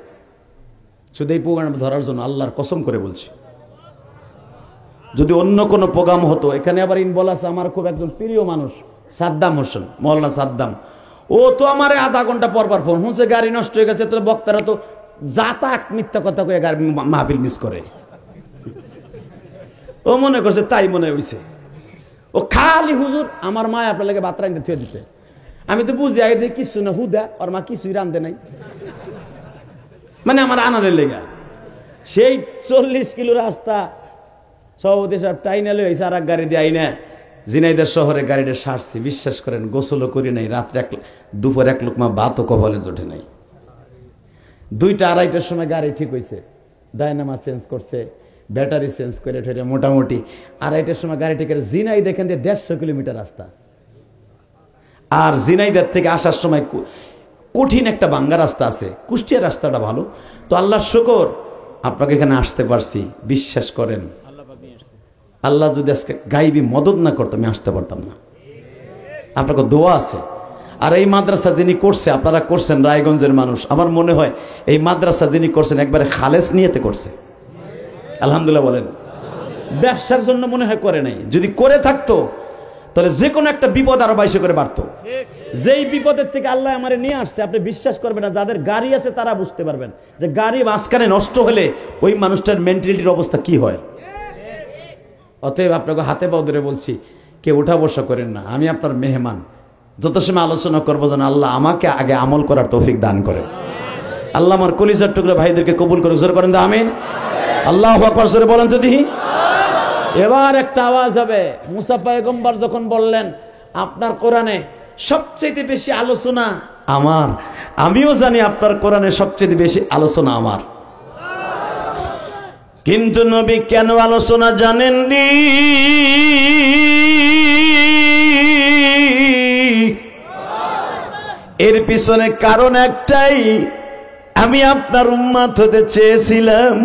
শুধু এই প্রোগ্রাম ধরার জন্য। আল্লাহর কসম করে বলছি, যদি অন্য কোনো প্রোগ্রাম হতো, এখানে আবার ইনভলভ আছে আমার খুব একজন প্রিয় মানুষ সাদ্দাম হোসেন, মৌলানা সাদ্দাম। ও তো আমার আধা ঘন্টা পরপর ফোন শুনছে গাড়ি নষ্ট হয়ে গেছে। তো বক্তারা তো যাতাক মিথ্যা কথা কয়ে গাড়ি মাহফিল মিস করে। ও মনে করছে তাই মনে হয়েছে। ও খালি হুজুর আমার মা আপনার লাগে ভাত রাঁধতে থুয়ে দিচ্ছে। আমি তো বুঝি আগে দিয়ে কিছু না, হুদা ওর মা কিছুই রাঁধে নাই, মানে আমার আনারের লেগা। সেই 40 কিলো রাস্তা সভাপতি সাহেব টাইনালে হয়েছে আর এক গাড়ি দিয়ে আইনা ঝিনাইদহ শহরে গাড়িটা সারছি। বিশ্বাস করেন গোসলও করি নাই, রাত্রে দুপুর এক লোকমা ভাতও কপালে জোটে নাই। 2টা 2:30টার সময় গাড়ি ঠিক হয়েছে, ডায়নামা চেঞ্জ করছে, ব্যাটারি চেঞ্জ করে ঠেটে মোটামুটি 2:30টার সময় গাড়ি ঠিক করে ঝিনাইদহ এখান থেকে 150 কিলোমিটার রাস্তা। আর ঝিনাইদহ থেকে আসার সময় কঠিন একটা ভাঙ্গা রাস্তা আছে, কুষ্টিয়া রাস্তাটা ভালো। তো আল্লাহর শুকর আপনাকে এখানে আসতে পারছি। বিশ্বাস করেন আল্লাহ যদি আজকে গাইবি মদত না করতো আমি আসতে পারতাম না। আপনাকে দোয়া আছে। আর এই মাদ্রাসা যিনি করছে, আপনারা করছেন রায়গঞ্জের মানুষ, আমার মনে হয় এই মাদ্রাসা যিনি করছেন একবারে খালেস নিয়েতে করছে। আলহামদুলিল্লাহ বলেন। ব্যবসার জন্য মনে হয় করে নাই। যদি করে থাকতো তাহলে যে কোনো একটা বিপদ আরো 22 করে বাড়তো। যেই বিপদের থেকে আল্লাহ আমারে নিয়ে আসছে, আপনি বিশ্বাস করবেন না, যাদের গাড়ি আছে তারা বুঝতে পারবেন যে গাড়ি মাঝখানে নষ্ট হলে ওই মানুষটার মেন্টালিটির অবস্থা কি হয়। অতএব আপনাকে হাতে পাও ধরে বলছি, কেউ উঠা বসা করেন না, আমি আপনার মেহমান। যত সময় আলোচনা করবো যেন আল্লাহ আমাকে আগে আমল করার তৌফিক দান করে। আল্লাহ আমার কলিজার টুকরা ভাইদেরকে কবুল করে, জোরে করেন তো আমিন। আল্লাহু আকবার জোরে বলেন তো দেখি। এবার একটা আওয়াজ হবে, মুসা পয়গম্বর যখন বললেন আপনার কোরআনে সবচেয়ে বেশি আলোচনা আমার, আমিও জানি আপনার কোরআনে সবচেয়ে বেশি আলোচনা আমার, কিন্তু নবী কেন আলোচনা জানেননি? এর পিছনে কারণ একটাই, আমি আপনার উম্মত হতে চেয়েছিলাম।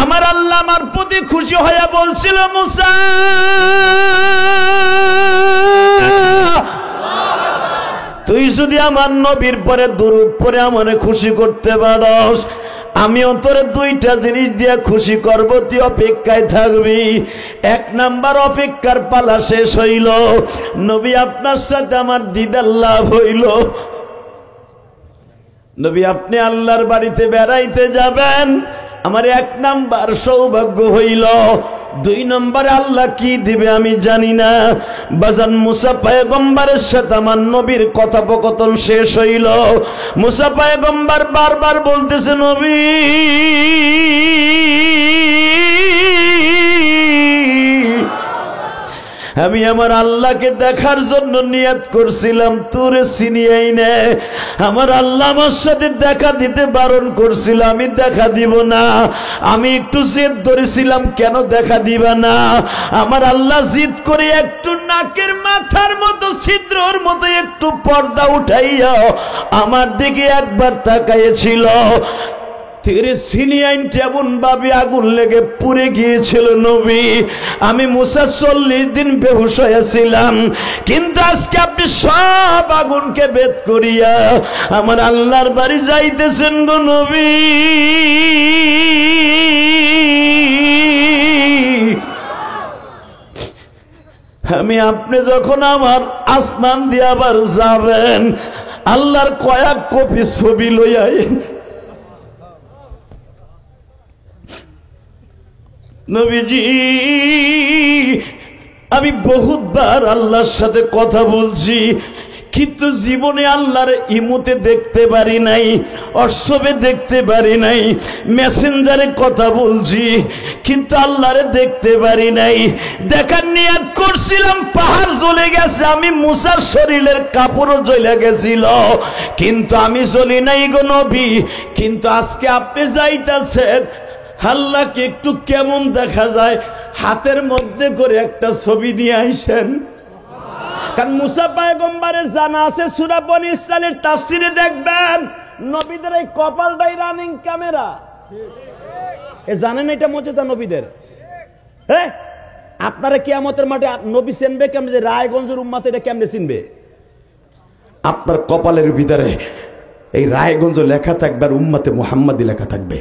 আমার আল্লাহ আমার প্রতি খুশি হয়ে বলছিল, মুসা তুই যদি আমার নবীর পরে দুরূদ পড়ে আমারে খুশি করতে পারস, আমিও তোরে দুইটা জিনিস দিয়ে খুশি করব, তুই অপেক্ষায় থাকবি। এক নাম্বার, অপেক্ষার পালা শেষ হইল, নবী আপনার সাথে আমার দিদার লাভ হইল। নবী আপনি আল্লাহর বাড়িতে বেড়াইতে যাবেন, আমার এক নাম্বার সৌভাগ্য হইল। দুই নম্বরে আল্লাহ কি দিবে আমি জানি না। বাজান মুসা পয়গম্বরের সাথে আমার নবীর কথোপকথন শেষ হইল। মুসা পয়গম্বর বারবার বলতেছে, নবী আমি আমার আল্লাহকে দেখার জন্য নিয়ত করছিলাম, তোরে চিনিয়াই না। আমার আল্লাহ আমার সাথে দেখা দিতে বারণ করছিল, আমি দেখা দিব না। আমি একটু জেদ ধরেছিলাম, কেন দেখা দিবা না? আমার আল্লাহ জিদ করে একটু নাকের মাথার মতো ছিদ্রর মতো একটু পর্দা উঠাইয়া আমার দিকে একবার তাকাইছিল। তেরে সিনিয়াইন এমন ভাবে আগুন লেগে পুড়ে গিয়েছিল নবী। আমি মুসা 40 দিন বেহুশ হয়েছিলাম, কিন্তু আজকে আপনি সব আগুনকে ভেদ করিয়া আমার আল্লাহর বাড়ি যাইতেছেন গো নবী। আমি আপনি যখন আমার আসমান দিয়ে আবার যাবেন, আল্লাহর কয়েক কপি ছবি লইয়া নবীজি, আমি বহুতবার আল্লাহর সাথে কথা বলছি, কিন্তু জীবনে আল্লাহর ইমুতে দেখতে পারি নাই, হোয়াটসঅ্যাপে দেখতে পারি নাই, মেসেঞ্জারে কথা বলছি, কিন্তু আল্লাহরে দেখতে পারি নাই। দেখার নিয়ত করছিলাম, পাহাড় জ্বলে গেছে, আমি মুসার শরীরের কাপড়ও জ্বলে গেছিল, কিন্তু আমি জ্বলি নাই গো নবী। কিন্তু আজকে আপনি যাইতেছেন, আল্লাহকে একটু কেমন দেখা যায়, হাতের মধ্যে করে একটা ছবি নিয়ে আইসেন। কারণ মুসা পয়গম্বরের জানা আছে, সূরা বনী ইসরাইলের তাফসিরে দেখবেন নবীদের এই কপালটাই রানিং ক্যামেরা। জানেন এটা মর্যাদা নবীদের? হ্যাঁ, আপনারা কিয়ামতের মাঠে নবী চিনবে কেমনে? যে রায়গঞ্জের উম্মত এটা কেমনে চিনবে? আপনার কপালের ভিতরে এই রায়গঞ্জ লেখা থাকবে, আর উম্মতে মুহাম্মাদি লেখা থাকবে।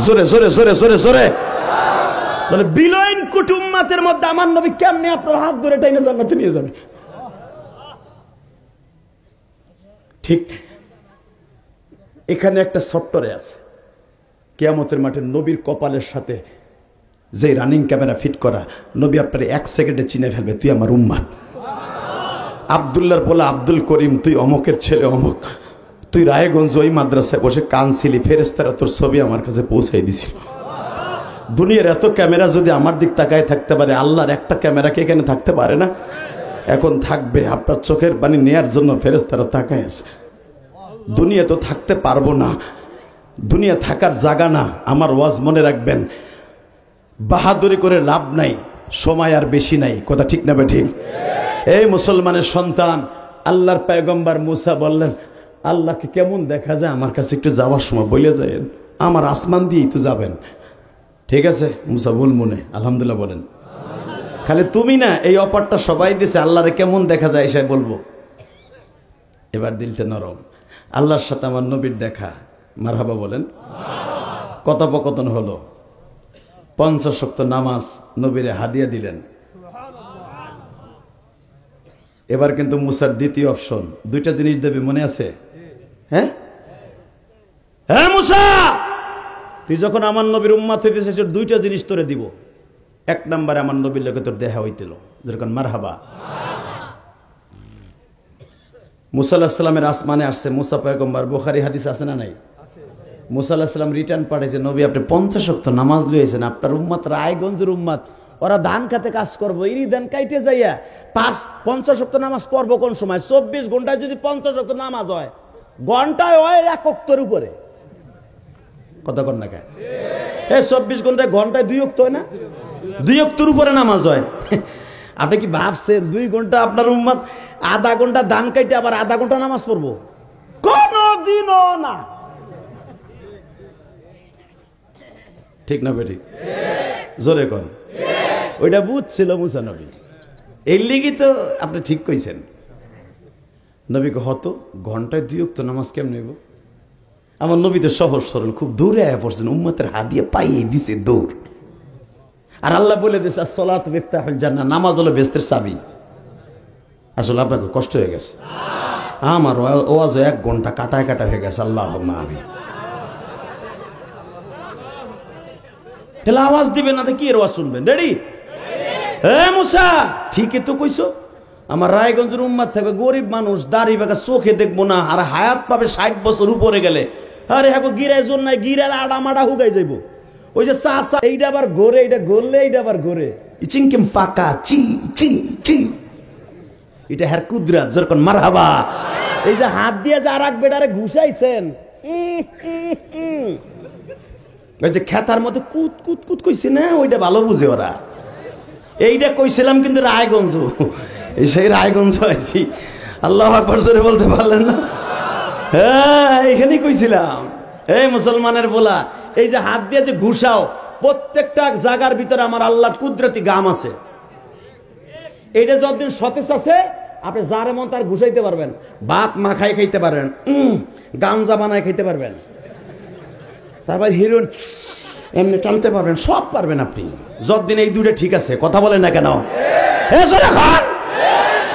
জোরে জোরে জোরে জোরে জোরে বলে, বিলয়ন কুটুম্মাতের মধ্যে আমার নবী কেমনে আপনার হাত ধরে টাইনে জান্নাতে নিয়ে যাবে। ঠিক এখানে একটা সফটওয়্যার আছে, কিয়ামতের মাঠে নবীর কপালের সাথে যে রানিং ক্যামেরা ফিট করা, নবী আপনার 1 সেকেন্ডে চিনে ফেলবে, তুই আমার উম্মাত। আব্দুল্লাহর বলে আব্দুল করিম, তুই অমকের ছেলে অমক, তুই রায়গঞ্জ ওই মাদ্রাসায় বসে কানছিলি, ফেরেশতারা তোর ছবি আমার কাছে পৌঁছাই দিছিল। দুনিয়ার এত ক্যামেরা যদি আমার দিক তাকায় থাকতে পারে, আল্লাহর একটা ক্যামেরা কি এখানে থাকতে পারে না? এখন থাকবে। আপনার চোখের পানি নেয়ার জন্য ফেরেশতারা তাকায় আছে। দুনিয়া তো থাকতে পারবো না, দুনিয়া থাকার জায়গা না। আমার ওয়াজ মনে রাখবেন, বাহাদুরি করে লাভ নাই, সময় আর বেশি নাই। কথা ঠিক না? ঠিক। এই মুসলমানের সন্তান, আল্লাহর পয়গম্বর মুসা বললেন, আল্লাহকে কেমন দেখা যায় আমার কাছে একটু যাওয়ার সময় বলে যায়, আমার আসমান দিয়েই তো যাবেন। ঠিক আছে মুসা, ভুল মনে, আলহামদুলিল্লাহ বলেন। খালি তুমি না, এই অফারটা সবাই দিছে, আল্লাহরে কেমন দেখা যায় সে বলবো। এবার দিলটা নরম, আল্লাহর সাথে আমার নবীর দেখা, মারহাবা বলেন। কথোপকথন হলো, 50 ওয়াক্ত নামাজ নবীরে হাদিয়া দিলেন। এবার কিন্তু মুসার দ্বিতীয় অপশন, দুইটা জিনিস দেবে, মনে আছে? হ্যাঁ হ্যাঁ মুসা, তুই যখন আমার নবীর উম্মত হইতেছিস, দুইটা জিনিস তোরে দিব। এক নম্বরে আমার নবীর লোকে তোর দেখা হইতেল, যেরকম মারহাবা। মুসা আলাইহিস সালামের আসমানে আসছে মুসা পয়গম্বর, বুখারী হাদিস আছে না নাই? মুসা আলাইহিস সালাম রিটার্ন পাঠাইছে, নবী আপনি 50 ওয়াক্ত নামাজ লইয়েছেন, আপনার উম্মত রায়গঞ্জের উম্মত, ওরা ধান খাতে কাজ করবো, ইরি ধান কাইটে যাইয়া 50 ওয়াক্ত নামাজ পড়বো কোন সময়? 24 ঘন্টায় যদি 50 ওয়াক্ত নামাজ হয়, ঘন্টায় হয় 1 ওয়াক্তের উপরে। কথা কর না কেন? 24 ঘন্টায় 2 ওয়াক্ত হয় না? 2 ওয়াক্তের উপরে নামাজ হয়। আপনি কি ভাবছেন 2 ঘন্টা আপনার উম্মত আধা ঘন্টা ধান কাইটে আবার আধা ঘন্টা নামাজ পড়বো? কোনদিনও না। ঠিক না বেঠিক? জোরে কর। ওইটা বুঝছিল মুসা নবী, এই লিগি তো আপনি ঠিক কইছেন। নবীকে হতো ঘন্টায় 2 ওয়াক্ত নামাজ কেমন নেব? আমার নবী তো সহজ সরল, খুব দূরে আয়া পড়ছেন, উম্মতের হাত দিয়ে পাইয়ে দিছে দৌড়। আর আল্লাহ বলে দিয়েছে আসসালাতু মিফতাহুল জান্নাহ, নামাজ হলো বেহেশতের চাবি। আসলে আপনাকে কষ্ট হয়ে গেছে, আমার ওয়াজ 1 ঘন্টা কাটায় কাটা হয়ে গেছে। আল্লাহুম্মা আমিন। তাহলে আওয়াজ দিবেন না তো কি এর ওয়াজ শুনবেন? রেডি? হ্যাঁ মুসা, ঠিকই তো কইছো। আমার রায়গঞ্জের উম্মত থাকবে, গরিব মানুষ, দাড়ি বাঁকা, চোখে দেখবো না, আর হায়াত পাবে 60 বছর উপরে গেলে। আরে হ্যাঁ গিরায় জোর নাই, গিরার আড়া মাড়া হুগাই যাইব। ওই যে চা চা, এইটা আবার ঘোরে, এইটা ঘুরলে এইটা আবার ঘোরে, চিংকিম ফাঁকা চি চি চি। এটা হ্যার কুদরাত, যেরকম মারহাবা। এই যে হাত দিয়ে যে আর এক বেটারে ঘুষাইছেন, ওই যে খেতার মধ্যে কুত কুত কুত কইছে না, ওইটা ভালো বুঝে ওরা। এইটা কইছিলাম কিন্তু রায়গঞ্জ, সেই রায়গঞ্জ আইছি। আল্লাহু আকবার জোরে বলতে পারলেন না? হ্যাঁ এইখানেই কইছিলাম। এই মুসলমানের বলা, এই যে হাত দিয়ে যে ঘুষাও, প্রত্যেকটা জায়গার ভিতরে আমার আল্লাহর কুদরতি গাম আছে। এইটা যতদিন সতেজ আছে, আপনি যারে মন তার ঘুষাইতে পারবেন, ভাত মাখাই খাইতে পারবেন, গাঞ্জা বানায় খাইতে পারবেন, তারপর হিরোইন এমনি টানতে পারবেন, সব পারবেন আপনি যতদিন এই দুইটা ঠিক আছে। কথা বলেন না কেন?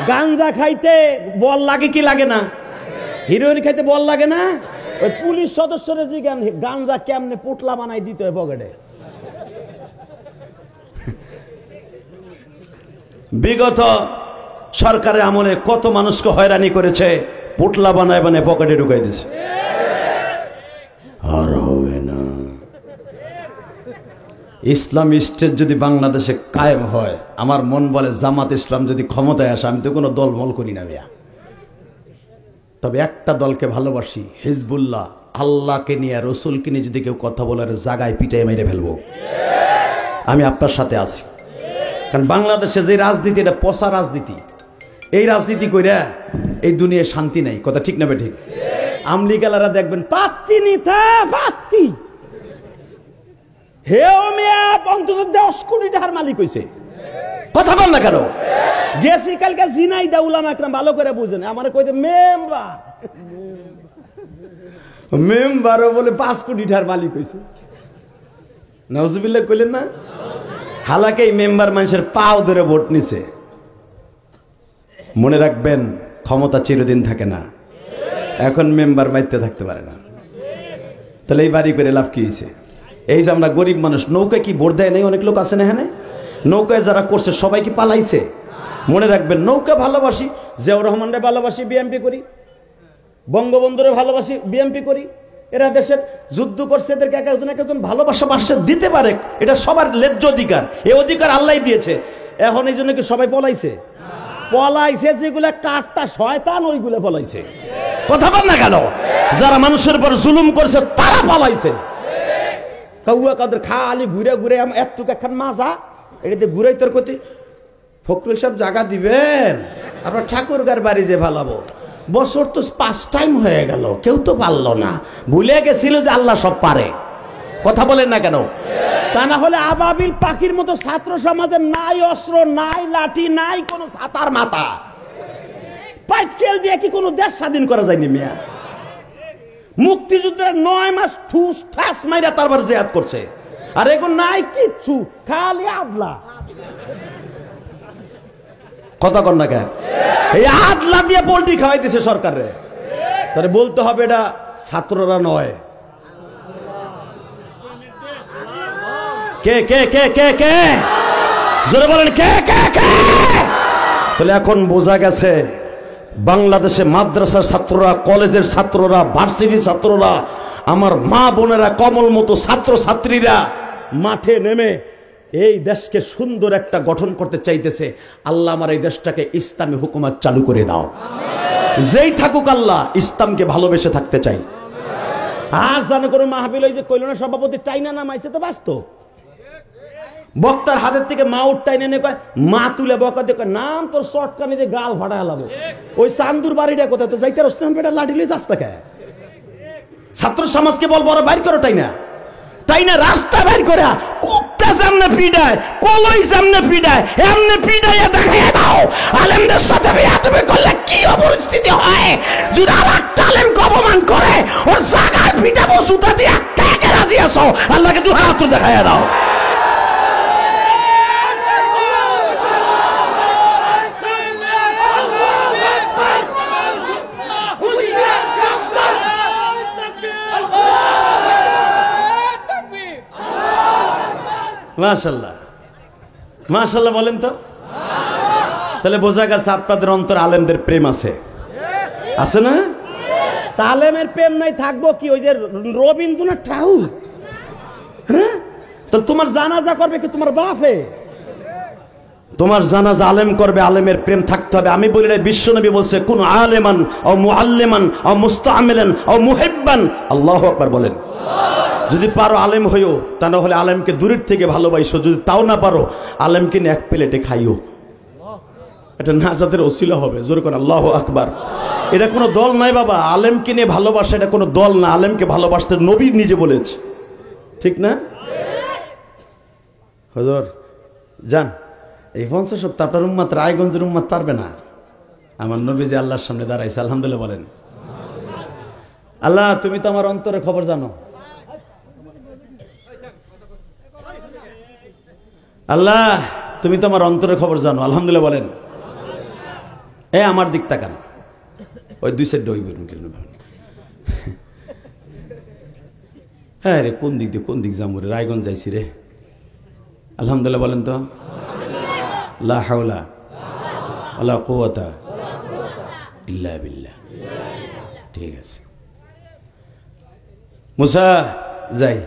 গাঞ্জা খাইতে বল লাগে কি লাগে না? হিরোইন খাইতে বল লাগে না? ওই পুলিশ সদস্যরা যে গাঞ্জা কেমনে পুটলা বানাই দিতে হয় পকেটে। বিগত সরকারের আমলে কত মানুষকে হয়রানি করেছে, পুটলা বানায় বানায় পকেটে ঢুকাই দিছে। আর হবে না। ইসলামী স্টেট যদি বাংলাদেশে কায়েম হয়, আমার মন বলে জামাত ইসলাম যদি ক্ষমতায় আসে, আমি তো কোনো দলমল করি না মিয়া, তবে একটা দলকে ভালোবাসি, হিজবুল্লাহ। আল্লাহকে নিয়ে, রসুলকে নিয়ে যদি কেউ কথা বলার জায়গায় পিটাই মেরে ফেলবো। আমি আপনার সাথে আছি, কারণ বাংলাদেশে যে রাজনীতি, এটা পচা রাজনীতি। এই রাজনীতি কইরা এই দুনিয়ায় শান্তি নাই। কথা ঠিক না বেঠিক? আমলিগালারা দেখবেন পাত্তি নিতে পাত্তি, হেও মিয়া অন্তত 10 কোটি টাকার মালিক হইছে। কথা বল না কেন? গেছি কালকে জিনাইদা উলামা একরাম ভালো করে বুঝেন, আমারে কইতে মেম্বারও বলে 5 কোটি টাকার মালিক হইছে। নাউজুবিল্লাহ কইলেন না? হালাকে এই মেম্বার মানুষের পাও ধরে ভোট নিছে। মনে রাখবেন, ক্ষমতা চিরদিন থাকে না। এখন মেম্বার মাইতে থাকতে পারে না, তাহলে এই বাড়ি করে লাভ কি হয়েছে? এই যে আমরা গরিব মানুষ, নৌকায় কি ভোট দেয় নাই? অনেক লোক আছে না এখানে, নৌকায় যারা করছে সবাই কি পালাইছে? মনে রাখবেন, নৌকা ভালোবাসি, জিয়াউর রহমানরে ভালোবাসি, বিএমপি করি, বঙ্গবন্ধুরে ভালোবাসি, বিএমপি করি। এরা দেশের যুদ্ধ করছে, এদেরকে একজন ভালোবাসা বাসা দিতে পারে, এটা সবার ন্যায্য অধিকার। এই অধিকার আল্লাহ দিয়েছে। এখন এই জন্য কি সবাই পলাইছে? পলাইছে যেগুলা কাঠটা শয়তান, ওইগুলো পলাইছে। কথা বল না কেন? যারা মানুষের উপর জুলুম করছে তারা পলাইছে। কাউয়া কাদের খালি ঘুরে ঘুরে একটুক একখান মাজা, এটাতে ঘুরাই তোর ক্ষতি। ফখরুল সাহেব জায়গা দিবেন, আপনার ঠাকুরগার বাড়ি যে ভালাবো, বছর তো 5 টাইম হয়ে গেল, কেউ তো পারলো না, ভুলে গেছিল যে আল্লাহ সব পারে। কথা বলেন না কেন? তা না হলে আবাবিল পাখির মতো ছাত্র সমাজের নাই অস্ত্র, নাই লাঠি, নাই কোনো ছাতার মাথা, পাইকেল দিয়ে কি কোনো দেশ স্বাধীন করা যায়নি মিয়া? মুক্তিযুদ্ধের 9 মাস ঠুস ঠাস মাইরা তারপর জিহাদ করছে, আর এখন নাই কিচ্ছু, খালি আদলা। কথা কন না কেন? এই আদলা দিয়ে পোল্ট্রি খাওয়াই দিছে সরকারে। তাহলে বলতে হবে এটা ছাত্ররা নয়। কে কে কে কে কে জোরে বলেন কে কে কে? তাহলে এখন বোঝা গেছে বাংলাদেশে মাদ্রাসার ছাত্ররা, কলেজের ছাত্ররা, ভার্সিটির ছাত্ররা, আমার মা বোনেরা, কমল মতো ছাত্র ছাত্রীরা মাঠে নেমে এই দেশকে সুন্দর একটা গঠন করতে চাইতেছে। আল্লাহ আমার এই দেশটাকে ইসলামী হুকুমত চালু করে দাও। যেই থাকুক আল্লাহ ইসলামকে ভালোবেসে থাকতে চাই। আজ জানে কোনো মাহফিল ওই যে কইল না সভাপতি টাইনা নামাইছে তো বাস্তব। বক্তার হাতের থেকে মা উঠটাই নেনে কয় মা তুলে বকা দিয়ে নাম তোর শর্টকানি দিয়ে গাল ফাটা লাভ। ওই চান্দুর বাড়িটা কোথায় তো যাইতে রসনাম পেটা লাঠি লিয়ে যাস তাকে। ছাত্র সমাজকে বল বড় বাইর করো টাইনা, টাইনা রাস্তা বাইর করে কুত্তা সামনে পিডায়, কলই সামনে পিডায়, এমনি পিডাইয়া দেখাইয়া দাও আলেমদের সাথে বেয়াদবি করলে কি পরিস্থিতি হয়। যদি আমার আলেমকে অপমান করে ওর জায়গায় পিটাবো সুতা দিয়ে, কে রাজি আসো? আল্লাহকে দুই হাত দেখাইয়া দাও। মাশাআল্লাহ মাশাআল্লাহ বলেন তো। তাহলে বোঝা গেছে আপনাদের অন্তর আলেমদের প্রেম আছে, আছে না? তা আলেমের প্রেম নাই থাকবো কি? ওই যে রবীন্দ্রনাথ ঠাকুর, হ্যাঁ? তো তোমার জানাজা করবে কি তোমার বাপে? তোমার জানাজা আলেম করবে, আলেমের প্রেম থাকতে হবে। আমি বলি না, বিশ্বনবী বলছে কোন আলেমান ও মুআল্লিমান ও মুস্তাআমিলান ও মুহিব্বান। আল্লাহু আকবার বলেন। যদি পারো আলেম হইও, তা না হলে আলেমকে দূরের থেকে ভালোবাসো। যদি তাও না পারো আলেমকে নিয়ে এক প্লেটে খাইও, এটা নাজাতের ওসিলা হবে। জোরে করে আল্লাহু আকবার। এটা কোনো দল নয় বাবা, আলেমকে নিয়ে ভালোবাসা এটা কোনো দল না। আলেমকে ভালোবাসতে নবী নিজে বলেছে, ঠিক না? হুজুর যান, এই 50 সপ্তাহ আপনার উম্মত, রায়গঞ্জের উম্মত পারবে না। আমার নবী যে আল্লাহর সামনে দাঁড়াইছে, আলহামদুলিল্লাহ বলেন। আল্লাহ তুমি তো আমার অন্তরের খবর জানো। আল্লাহ তুমি তো আমার অন্তরের খবর জানো, আলহামদুলিল্লাহ বলেন। আমার দিক তাকান, ওই দুই সাইড ডই বেরুন কেন? হ্যাঁ রে, কোন দিক দিয়ে কোন দিক যাবো রে? রায়গঞ্জ যাইছি রে। আলহামদুলিল্লাহ বলেন তো। লা হাওলা ওয়ালা কুওয়াতা ইল্লা বিল্লাহ। ঠিক আছে মুসা যাই,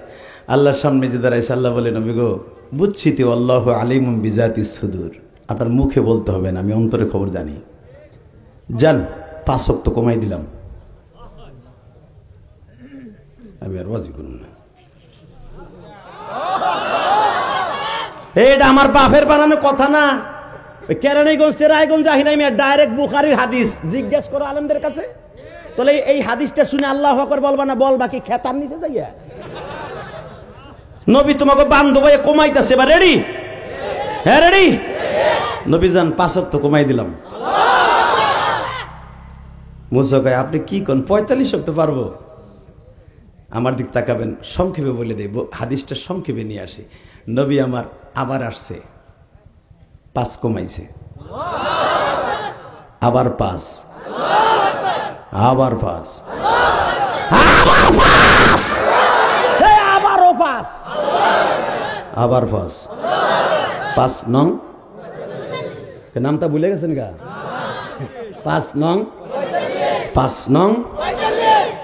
আল্লাহর সামনে যে দাঁড়াইছে, আল্লাহ বলে নবী গো বুঝছি তো আল্লাহু আলিমুম বিজাতিস সুদূর। আপনার মুখে বলতে হবে না, আমি অন্তরে খবর জানি। যান 5 ওয়াক্ত কমাই দিলাম, আমি আর ওয়াজি করব না। এটা আমার বাপের বানানো কথা না। কেরানীগঞ্জ থেকে রায়গঞ্জ আহি নাই, ডাইরেক্ট বুখারীর হাদিস। জিজ্ঞেস করো আলেমদের কাছে। তাহলে এই হাদিসটা শুনে আল্লাহু আকবার বলবা না, বলবা কি খেতার নিচে যাইয়া? নবী তোমাকে বান্ধব কমাইতেছে, বা রেডি? হ্যাঁ রেডি। নবী যান 5 ওয়াক্ত কমাই দিলাম। মুসা কয় আপনি কি কোন 45 ওয়াক্ত পারবো? আমার দিক তাকাবেন, সংক্ষেপে বলে দেব, হাদিসটা সংক্ষেপে নিয়ে আসি। নবী আমার আবার আসছে, 5 কমাইছে, আবার 5, আবার 5, আবারও 5, আবার 5, 5 নং। নামটা ভুলে গেছেন গা? 5 নং, 5 নং।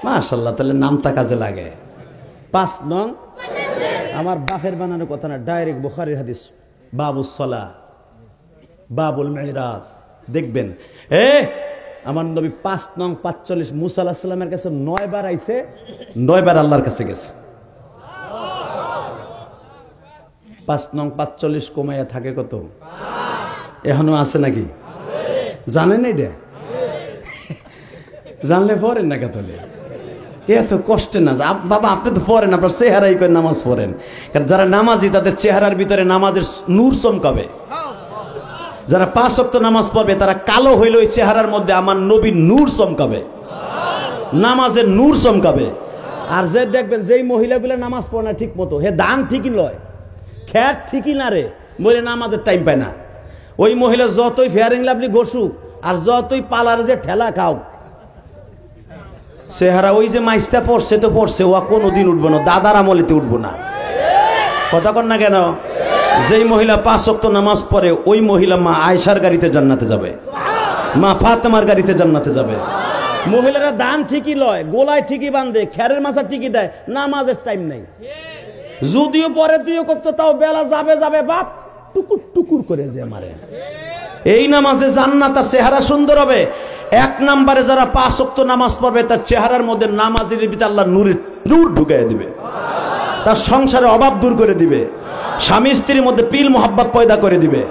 মাশাআল্লাহ, তাহলে নামটা কাজে লাগে। 5 নং আমার বাপের বানানোর কথা না, ডাইরেক্ট বুখারীর হাদিস। বাবুস সালাহ, বাবুল মিরাজ। দেখবেন আমার নবী 5 নং 45 মুসা আলাইহিস সালামের কাছে 9 বার আইছে, 9 বার আল্লাহর কাছে গেছে। 5 নং 45 কমাইয়া থাকে কত? এখনো আছে নাকি? জানেন এটা? জানলে পড়েন না কেতলে? এত কষ্টে না বাবা, আপনি তো পড়েন, আপনার চেহারাই করে নামাজ পড়েন। কারণ যারা নামাজি তাদের চেহারার ভিতরে নামাজের নূর চমকাবে। যারা 5 ওয়াক্ত নামাজ পড়বে তারা কালো হইলে ওই চেহারার মধ্যে আমার নবীর নূর চমকাবে, নামাজের নূর চমকাবে। আর যে দেখবেন যেই মহিলাগুলো নামাজ পড়ে না ঠিক মতো, হে দান ঠিকই লয়, খ্যাত ঠিকই না রে, বলে নামাজের টাইম পায় না। ওই মহিলা যতই ফেয়ারিং লাভলি ঘষুক আর যতই পালারে যে ঠেলা খাও, চেহারা ওই যে মাইসটা পড়ছে তো পড়ছে, ও কোনোদিন উঠবো না, দাদার আমলেতে উঠবো না। কথা কন না কেন? যেই মহিলা 5 ওয়াক্ত নামাজ পড়ে ওই মহিলা মা আয়েশার গাড়িতে জান্নাতে যাবে, মা ফাতেমার গাড়িতে জান্নাতে যাবে। মহিলারা দান ঠিকই লয়, গোলায় ঠিকই বাঁধে, খেরের মাছা ঠিকই দেয়, নামাজের টাইম নাই। যদিও পরে 2 ওয়াক্ত তাও বেলা যাবে যাবে বাপ টুকুর টুকুর করে যে মারে। এই নামাজে জান্নাত আর চেহারা সুন্দর হবে। 1 নম্বরে যারা 5 ওয়াক্ত নামাজ পড়বে তার চেহারার মধ্যে নামাজের ভিতরে আল্লাহ নূর ঢুকাইয়া দিবে, তার সংসারে অভাব দূর করে দিবে, স্বামী স্ত্রীর মধ্যে পিল মোহাব্বত পয়দা করে দিবে।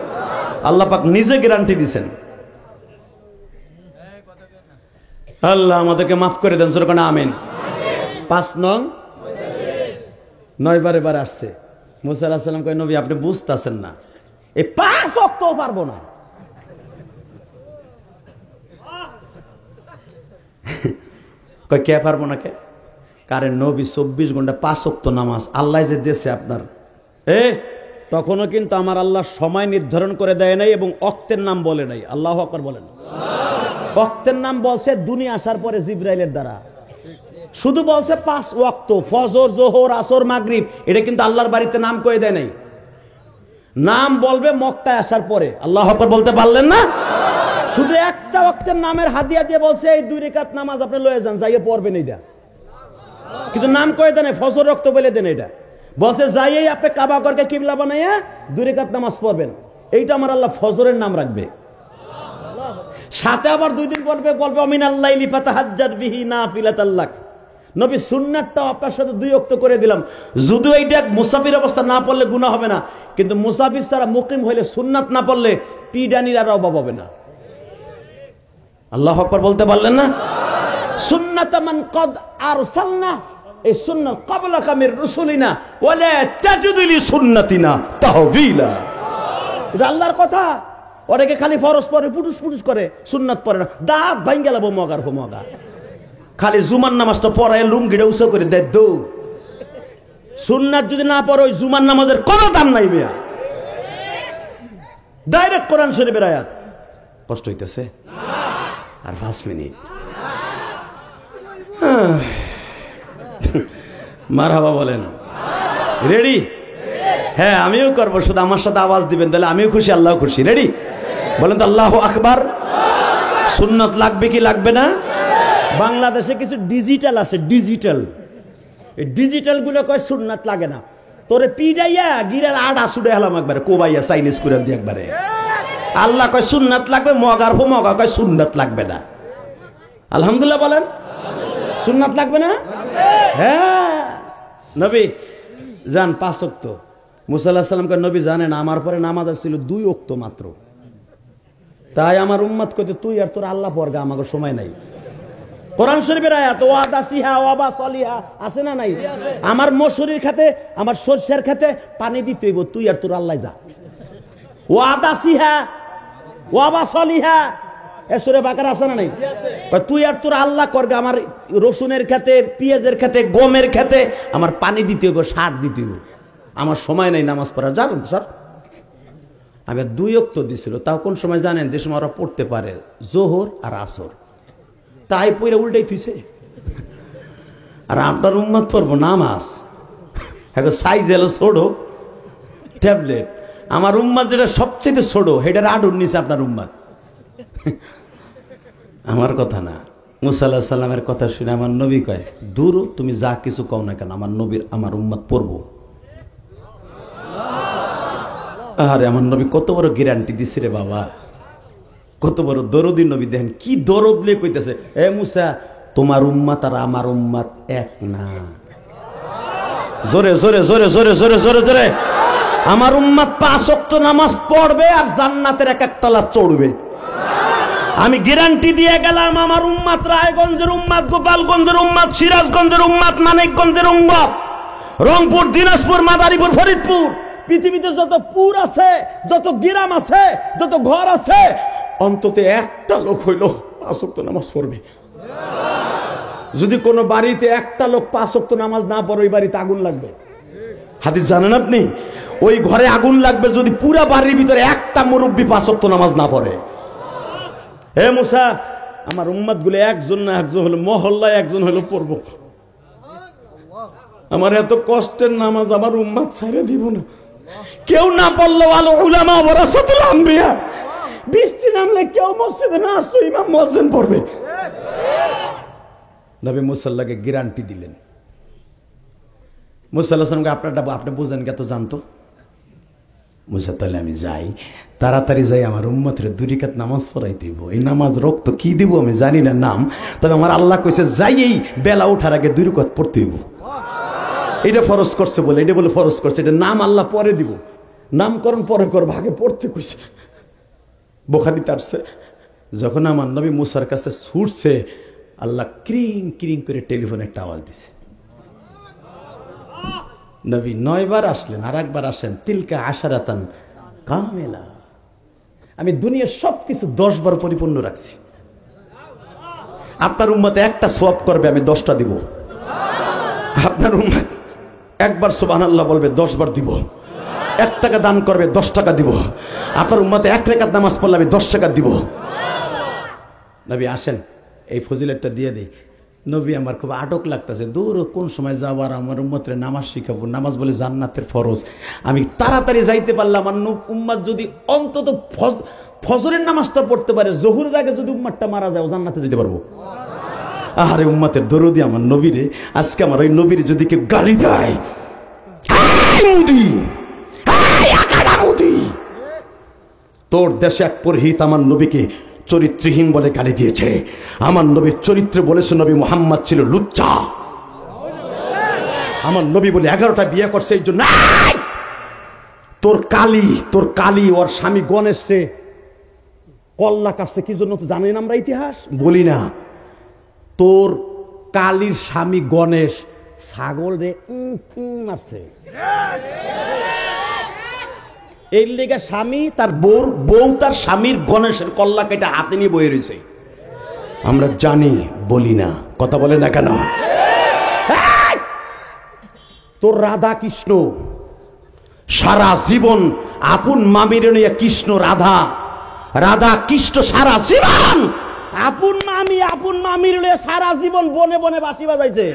আল্লাহ পাক নিজে গ্যারান্টি দিবেন। আল্লাহ আমাদেরকে মাফ করে দেন, জোরে কোন আমিন। 5 নং 9 বারে আসছে। মুসা আলাইহিস সালাম কয় নবী আপনি বুঝতাছেন না, এই 5 ওয়াক্তও পারবো না। কয় কে পারবো না কে? কারণ নবী 24 ঘন্টা 5 ওয়াক্ত নামাজ আল্লাহ যে দেশে আপনার তখনও কিন্তু আমার আল্লাহ সময় নির্ধারণ করে দেয় নাই এবং ওয়াক্তের নাম বলে নাই। আল্লাহু আকবার বলেন। ওয়াক্তের নাম বলছে দুনিয়া আসার পরে জিবরাইলের দ্বারা, শুধু বলছে 5 ওয়াক্ত ফজর জোহর আসর মাগরিব। এটা কিন্তু আল্লাহর বাড়িতে নাম কয়ে দেয় নাই, নাম বলবে মক্কায় আসার পরে। আল্লাহু আকবার বলতে পারলেন না? শুধু একটা ওয়াক্তের নামের হাদিয়া দিয়ে বলছে এই 2 রাকাত নামাজ আপনি লয়ে যান, যাইয়ে পড়বেন এইটা, কিন্তু নাম কয়ে দেন ফজর রক্ত বলে দেন। এটা বলছে যাইয়েই আপনি কাবা ঘরকে কিবলা বানাইয়া 2 রাকাত নামাজ পড়বেন। এইটা আমার আল্লাহ ফজরের নাম রাখবে। সাথে আবার 2 দিন বলবে মিনাল লাইলি ফাতাহাজ্জাদ বিহি নাফিলাতাল লাক। নবী সুন্নাতটাও আপনার সাথে 2 ওয়াক্ত করে দিলাম। যদিও এইটা মুসাফির অবস্থা না পড়লে গুনাহ হবে না, কিন্তু মুসাফির ছাড়া মুকিম হইলে সুন্নাত না পড়লে পিডানির আর অভাব হবে না। আল্লাহু আকবার বলতে পারলেন না? সুন্নাত মান কদ আরসালনা, এই সুন্নাত ক্বাবলাকা মির রাসূলিনা ওয়ালা তাজিদু লি সুন্নাতিনা তাহবিলা। এটা আল্লাহর কথা। অনেকে খালি ফরজ পড়ে পুটুস করে, সুন্নাত পড়ে না, দাঁত ভাঙ্গা লাবো মগার হো মগা। খালি জুমার নামাজটা পড়ায় লুঙ্গিটা উঁচু করে দেয় দৌ। সুন্নাত যদি না পড়ো ওই জুমার নামাজের কোনো দাম নাই মিয়া। ডাইরেক্ট কোরআন শরীফের আয়াত। কষ্ট হইতেছে আর 5 মিনিট। মারহাবা বলেন। রেডি? হ্যাঁ আমিও করবো, শুধু আমার সাথে আওয়াজ দিবেন, তাহলে আমিও খুশি আল্লাহ খুশি। রেডি? বলেন তো আল্লাহু আকবার। সুন্নাত লাগবে কি লাগবে না? বাংলাদেশে কিছু ডিজিটাল আছে, ডিজিটাল গুলো কয় সুন্নাত লাগে না। তোরে পিডাইয়া গিরার আড়া ছুড়ে হলাম একবারে, কোবাইয়া চাইনিজ করে দিয়ে একবারে। আল্লাহ কয় সুন্নাত লাগবে, মগার হো মগা কয় সুন্নাত লাগবে না। আলহামদুলিল্লাহ বলেন। সুন্নাত লাগবে না? হ্যাঁ। নবী যান 5 ওয়াক্ত। মুসা আলাইহিস সালাম কয় নবী জানেন আমার পরে নামাজ ছিল 2 ওয়াক্ত মাত্র, তাই আমার উম্মত কইতে তুই আর তোর আল্লাহ পড়গা, আমাকে সময় নাই। কোরআন শরীফের আয়াত ওয়াদা সিহা ওয়াবা সলিহা আছে না নাই? আমার মসুরির খাতে আমার সরষের খাতে পানি দিতে হইব, তুই আর তোর আল্লাহ যা। ওয়াদা সিহা ওয়াবা সলিহা এ সূরা বাকারা আছে না নাই? তুই আর তোর আল্লাহ করগা, আমার রসুনের খাতে পেঁয়াজের খাতে গমের খাতে আমার পানি দিতে হইব, সার দিতে হইব, আমার সময় নাই নামাজ পড়া। যাবেন তো স্যার? আমি 2 ওয়াক্ত দিছিল, তাও কোন সময় জানেন? যে সময় ওরা পড়তে পারে, জোহর আর আসর। তাই পইরা উল্টাই থুইছে। আর আপনার উম্মত পড়বো নামাজ, এখন সাইজ এলো ছোট ট্যাবলেট। আমার উম্মত যেটা সবচেয়ে ছোট সেটার আডুর নিচে আপনার উম্মত। আমার কথা না, মুসা আলাইহিস সালামের কথা শুনে আমার নবী কয় দূর তুমি যা কিছু কও না কেন, আমার নবীর আমার উম্মত পড়বো। আরে আমার নবী কত বড় গ্যারান্টি দিছে রে বাবা, কত বড় দরদি নবী। দেখেন কি দরদ লিয়ে কইতেছে, এ মুসা তোমার উম্মত আর আমার উম্মত এক না। জোরে জোরে জোরে জোরে জোরে জোরে জোরে। আমার উম্মত 5 ওয়াক্ত নামাজ পড়বে আর জান্নাতের 1 তলা চড়বে। আমি গ্যারান্টি দিয়ে গেলাম, আমার উম্মত রায়গঞ্জের উম্মত, গোপালগঞ্জের উম্মত, সিরাজগঞ্জের উম্মত, মানিকগঞ্জের উম্মত, রংপুর, দিনাজপুর, মাদারীপুর, ফরিদপুর, পৃথিবীতে যত পুর আছে, যত গ্রাম আছে, যত ঘর আছে, অন্তত একটা লোক হইল 5 ওয়াক্ত নামাজ পড়বে। যদি কোনো বাড়িতে একটা লোক 5 ওয়াক্ত নামাজ না পড়ে ওই বাড়িতে আগুন লাগবে। হাদিস জানেন আপনি? ওই ঘরে আগুন লাগবে যদি পুরা বাড়ির ভিতরে একটা মুরব্বী 5 ওয়াক্ত নামাজ না পড়ে। হে মুসা আমার উম্মত গুলো একজন না একজন হলো, মহল্লায় একজন হলো পড়বো। আমার এত কষ্টের নামাজ আমার উম্মত ছাইড়া দিব না। কেউ না পড়লো আলো উলামা ওয়ারাসাতুল আম্বিয়া, বৃষ্টি নামলে কেউ মসজিদে না আসলো ইমাম মুয়াজ্জিন পড়বে। নবী মুসাল্লাকে গ্যারান্টি দিলেন। মুসা আলাইহিস সালামকে আপনি বুঝেন কে তো জানতো। মুসা তাহলে আমি যাই, তাড়াতাড়ি যাই আমার উম্মতের 2 রাকাত নামাজ পড়াই দিব। এই নামাজ রক্ত কি দিব আমি জানি না নাম, তবে আমার আল্লাহ কইছে যাই এই বেলা ওঠার আগে 2 রাকাত পড়তে হইব। এটা ফরজ করছে বলে, এটা বলে ফরজ করছে, এটা নাম আল্লাহ পরে দিব, নামকরণ পরে করব, আগে পড়তে কইছে। বুখারীতে আসছে যখন আমার নবী মুসার কাছে ছুটছে, আল্লাহ ক্রিং ক্রিং করে টেলিফোনে একটা আওয়াজ দিছে। নবী 9 বার আসলেন, আর একবার আসেন, তিলকা আশারাতান কামেলা। আমি দুনিয়ার সবকিছু 10 বার পরিপূর্ণ রাখছি। আপনার উম্মতে একটা সওয়াব করবে, আমি 10টা দিব। আপনার উম্মত একবার সুবহানাল্লাহ বলবে, 10 বার দিব। 1 টাকা দান করবে, 10 টাকা দিব। আপনার উম্মতে 1 রাকাত নামাজ পড়লে আমি 10 টাকা দিব। নবী আসেন, এই ফজিলতটা দিয়ে দেই। নবী আমার খুব আটক লাগতেছে, দূর কোন সময় যাবার, আমার উম্মতরে নামাজ শিখাবো। নামাজ বলে জান্নাতের ফরজ, আমি তাড়াতাড়ি যাইতে পারলাম। আমার উম্মত যদি অন্তত ফজরের নামাজটা পড়তে পারে, জোহরের আগে যদি উম্মতটা মারা যায়, জান্নাতে যেতে পারবো। আরে উম্মতের দরদি আমার নবীরে, আজকে আমার ওই নবীর যদি কেউ গালি দেয়, তোর দেশে এক পুরোহিত আমার নবীকে চরিত্রহীন বলে গালি দিয়েছে। আমার নবীর চরিত্রে বলেছে নবী মুহাম্মদ ছিল লুচ্চা। আমার নবী বলে 11টা বিয়ে করছে, এই জন্য তোর কালী ওর স্বামী গণেশে কল্লা কাটছে কি জন্য তো জানি না, আমরা ইতিহাস বলি না। তোর কালীর স্বামী গণেশ ছাগল রে মারছে, এই লেগে স্বামী তার বউ তার স্বামীর গণেশের কল্লা কেটে হাতে নিয়ে বয়ে রয়েছে। আমরা জানি, বলি না, কথা বলে না কেন? তোর রাধা কৃষ্ণ সারা জীবন আপন মামির নিয়ে, কৃষ্ণ রাধা কৃষ্ণ সারা জীবন আপন মামির নিয়ে সারা জীবন বনে বনে বাঁশি বাজাইছে।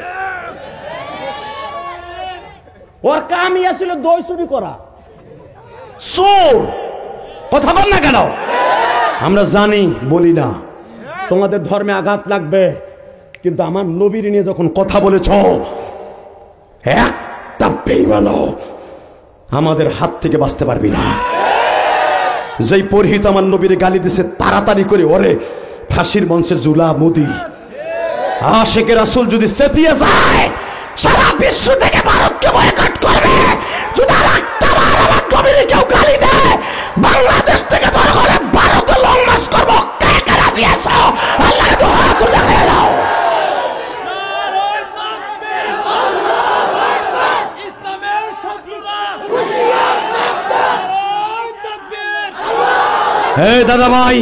ওর কামই ছিল দই চুরি করা, চোর। কথা বল না কেন? আমরা জানি, বলি না। তোমাদের ধর্মে আঘাত লাগবে, কিন্তু আমার নবীর নিয়ে যখন কথা বলেছ, একটা বেঈমান আমাদের হাত থেকে বাঁচতে পারবি না। যেই পুরোহিত আমার নবীর গালি দিছে, তাড়াতাড়ি করে ওরে ফাঁসির মঞ্চে ঝুলা মোদি। আশিকে রাসূল যদি চেতিয়ে যায়, সারা বিশ্ব থেকে ভারতকে বয়কট করবে। যদি কেউ গালি দেয়, বাংলাদেশ থেকে ধরে করে ভারতে লং মার্চ করবো। কে কে রাজি আছো? আল্লাহকে তো হাত উঠিয়ে দাও। হে দাদা ভাই,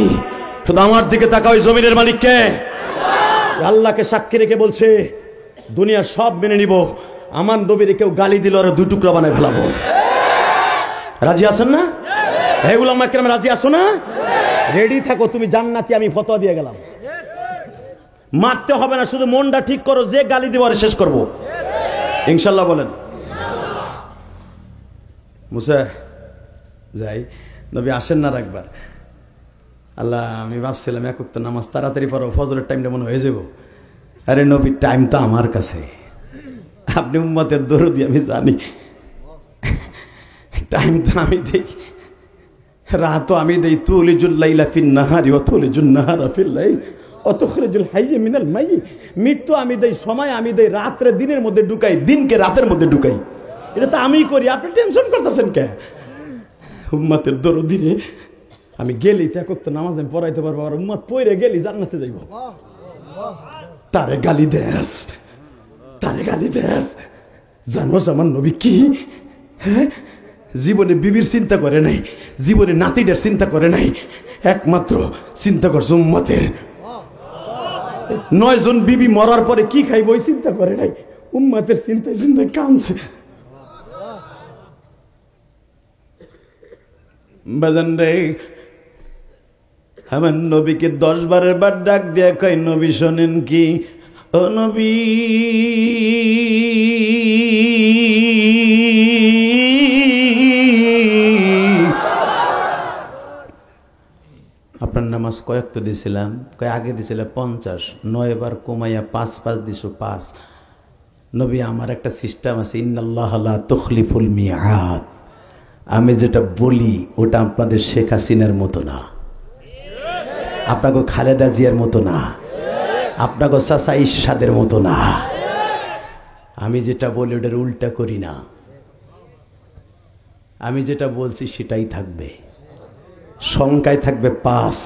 শুধু আমার দিকে তাকাও, ওই জমিনের মালিককে আল্লাহকে সাক্ষী রেখে বলছে, দুনিয়ার সব মেনে নিব, আমার নবীর কেউ গালি দিল আর 2 টুকরা বানায় ফেলাবো। রাজি আছেন না? হে উলামা কেরাম, রাজি আছো না? রেডি থাকো, তুমি জান্নাতি, আমি ফতোয়া দিয়ে গেলাম। মারতে হবে না, শুধু মনটা ঠিক করো, যে গালি দিব আর শেষ করবো ইনশাল্লাহ। বলেন মুসা যাই, নবী আসেন না একবার। আল্লাহ, আমি ভাবছিলাম এক ওয়াক্ত নামাজ তাড়াতাড়ি পড়ো, ফজরের টাইমটা মনে হয়ে যাবো। আরে নবীর টাইম তো আমার কাছে, আপনি উম্মতের দরদি, আমি জানি। টাইম তো আমি দেই, রাত আমি দেই। তুলিজুল লাইলা ফিন নাহারি ওয়া তুলিজুন নাহারা ফিল লাইল ওয়া তুখরিজুল হাইয়্য মিনাল মাইয়্যিত। মৃত্যু আমি দেই, সময় আমি দেই, রাত্রে দিনের মধ্যে ঢুকাই, দিনকে রাতের মধ্যে ঢুকাই। এটা তো আমি করি, আপনি টেনশন করতেছেন কে? উম্মতের দরদি রে, আমি গেলি তো এক নামাজ আমি পড়াইতে পারবো, আর উম্মত পড়ে গেলি জান্নাতে যাইব। তারে গালি দেস, জানোস আমার নবী কি? হ্যাঁ, জীবনে বিবির চিন্তা করে নাই, জীবনে নাতিদের চিন্তা করে নাই, একমাত্র চিন্তা করছে উম্মতের। 9 জন বিবি মরার পরে কি খাইব ওই চিন্তা করে নাই, উম্মতের চিন্তায় কাঁদছে। বাজান রে, আমার নবীকে 10 বারের বার ডাক দিয়া কয়, নবী শোনেন কি? ও নবী, নামাজ কয়েক তো দিছিলাম? কয় আগে দিছিলে 50, 9 বার কমাইয়া 5 5 দিছো 5। নবী আমার একটা সিস্টেম আছে, ইন্নাল্লাহ লা তুখলিফুল মিআদ। আমি যেটা বলি ওটা আপনাদের শেখ হাসিনার মতো না, আপনাকে খালেদা জিয়ার মতো না, আপনাকে চাচা ইরশাদের মতো না। আমি যেটা বলি ওটার উল্টা করি না। আমি যেটা বলছি সেটাই থাকবে। সংখ্যায় থাকবে 5,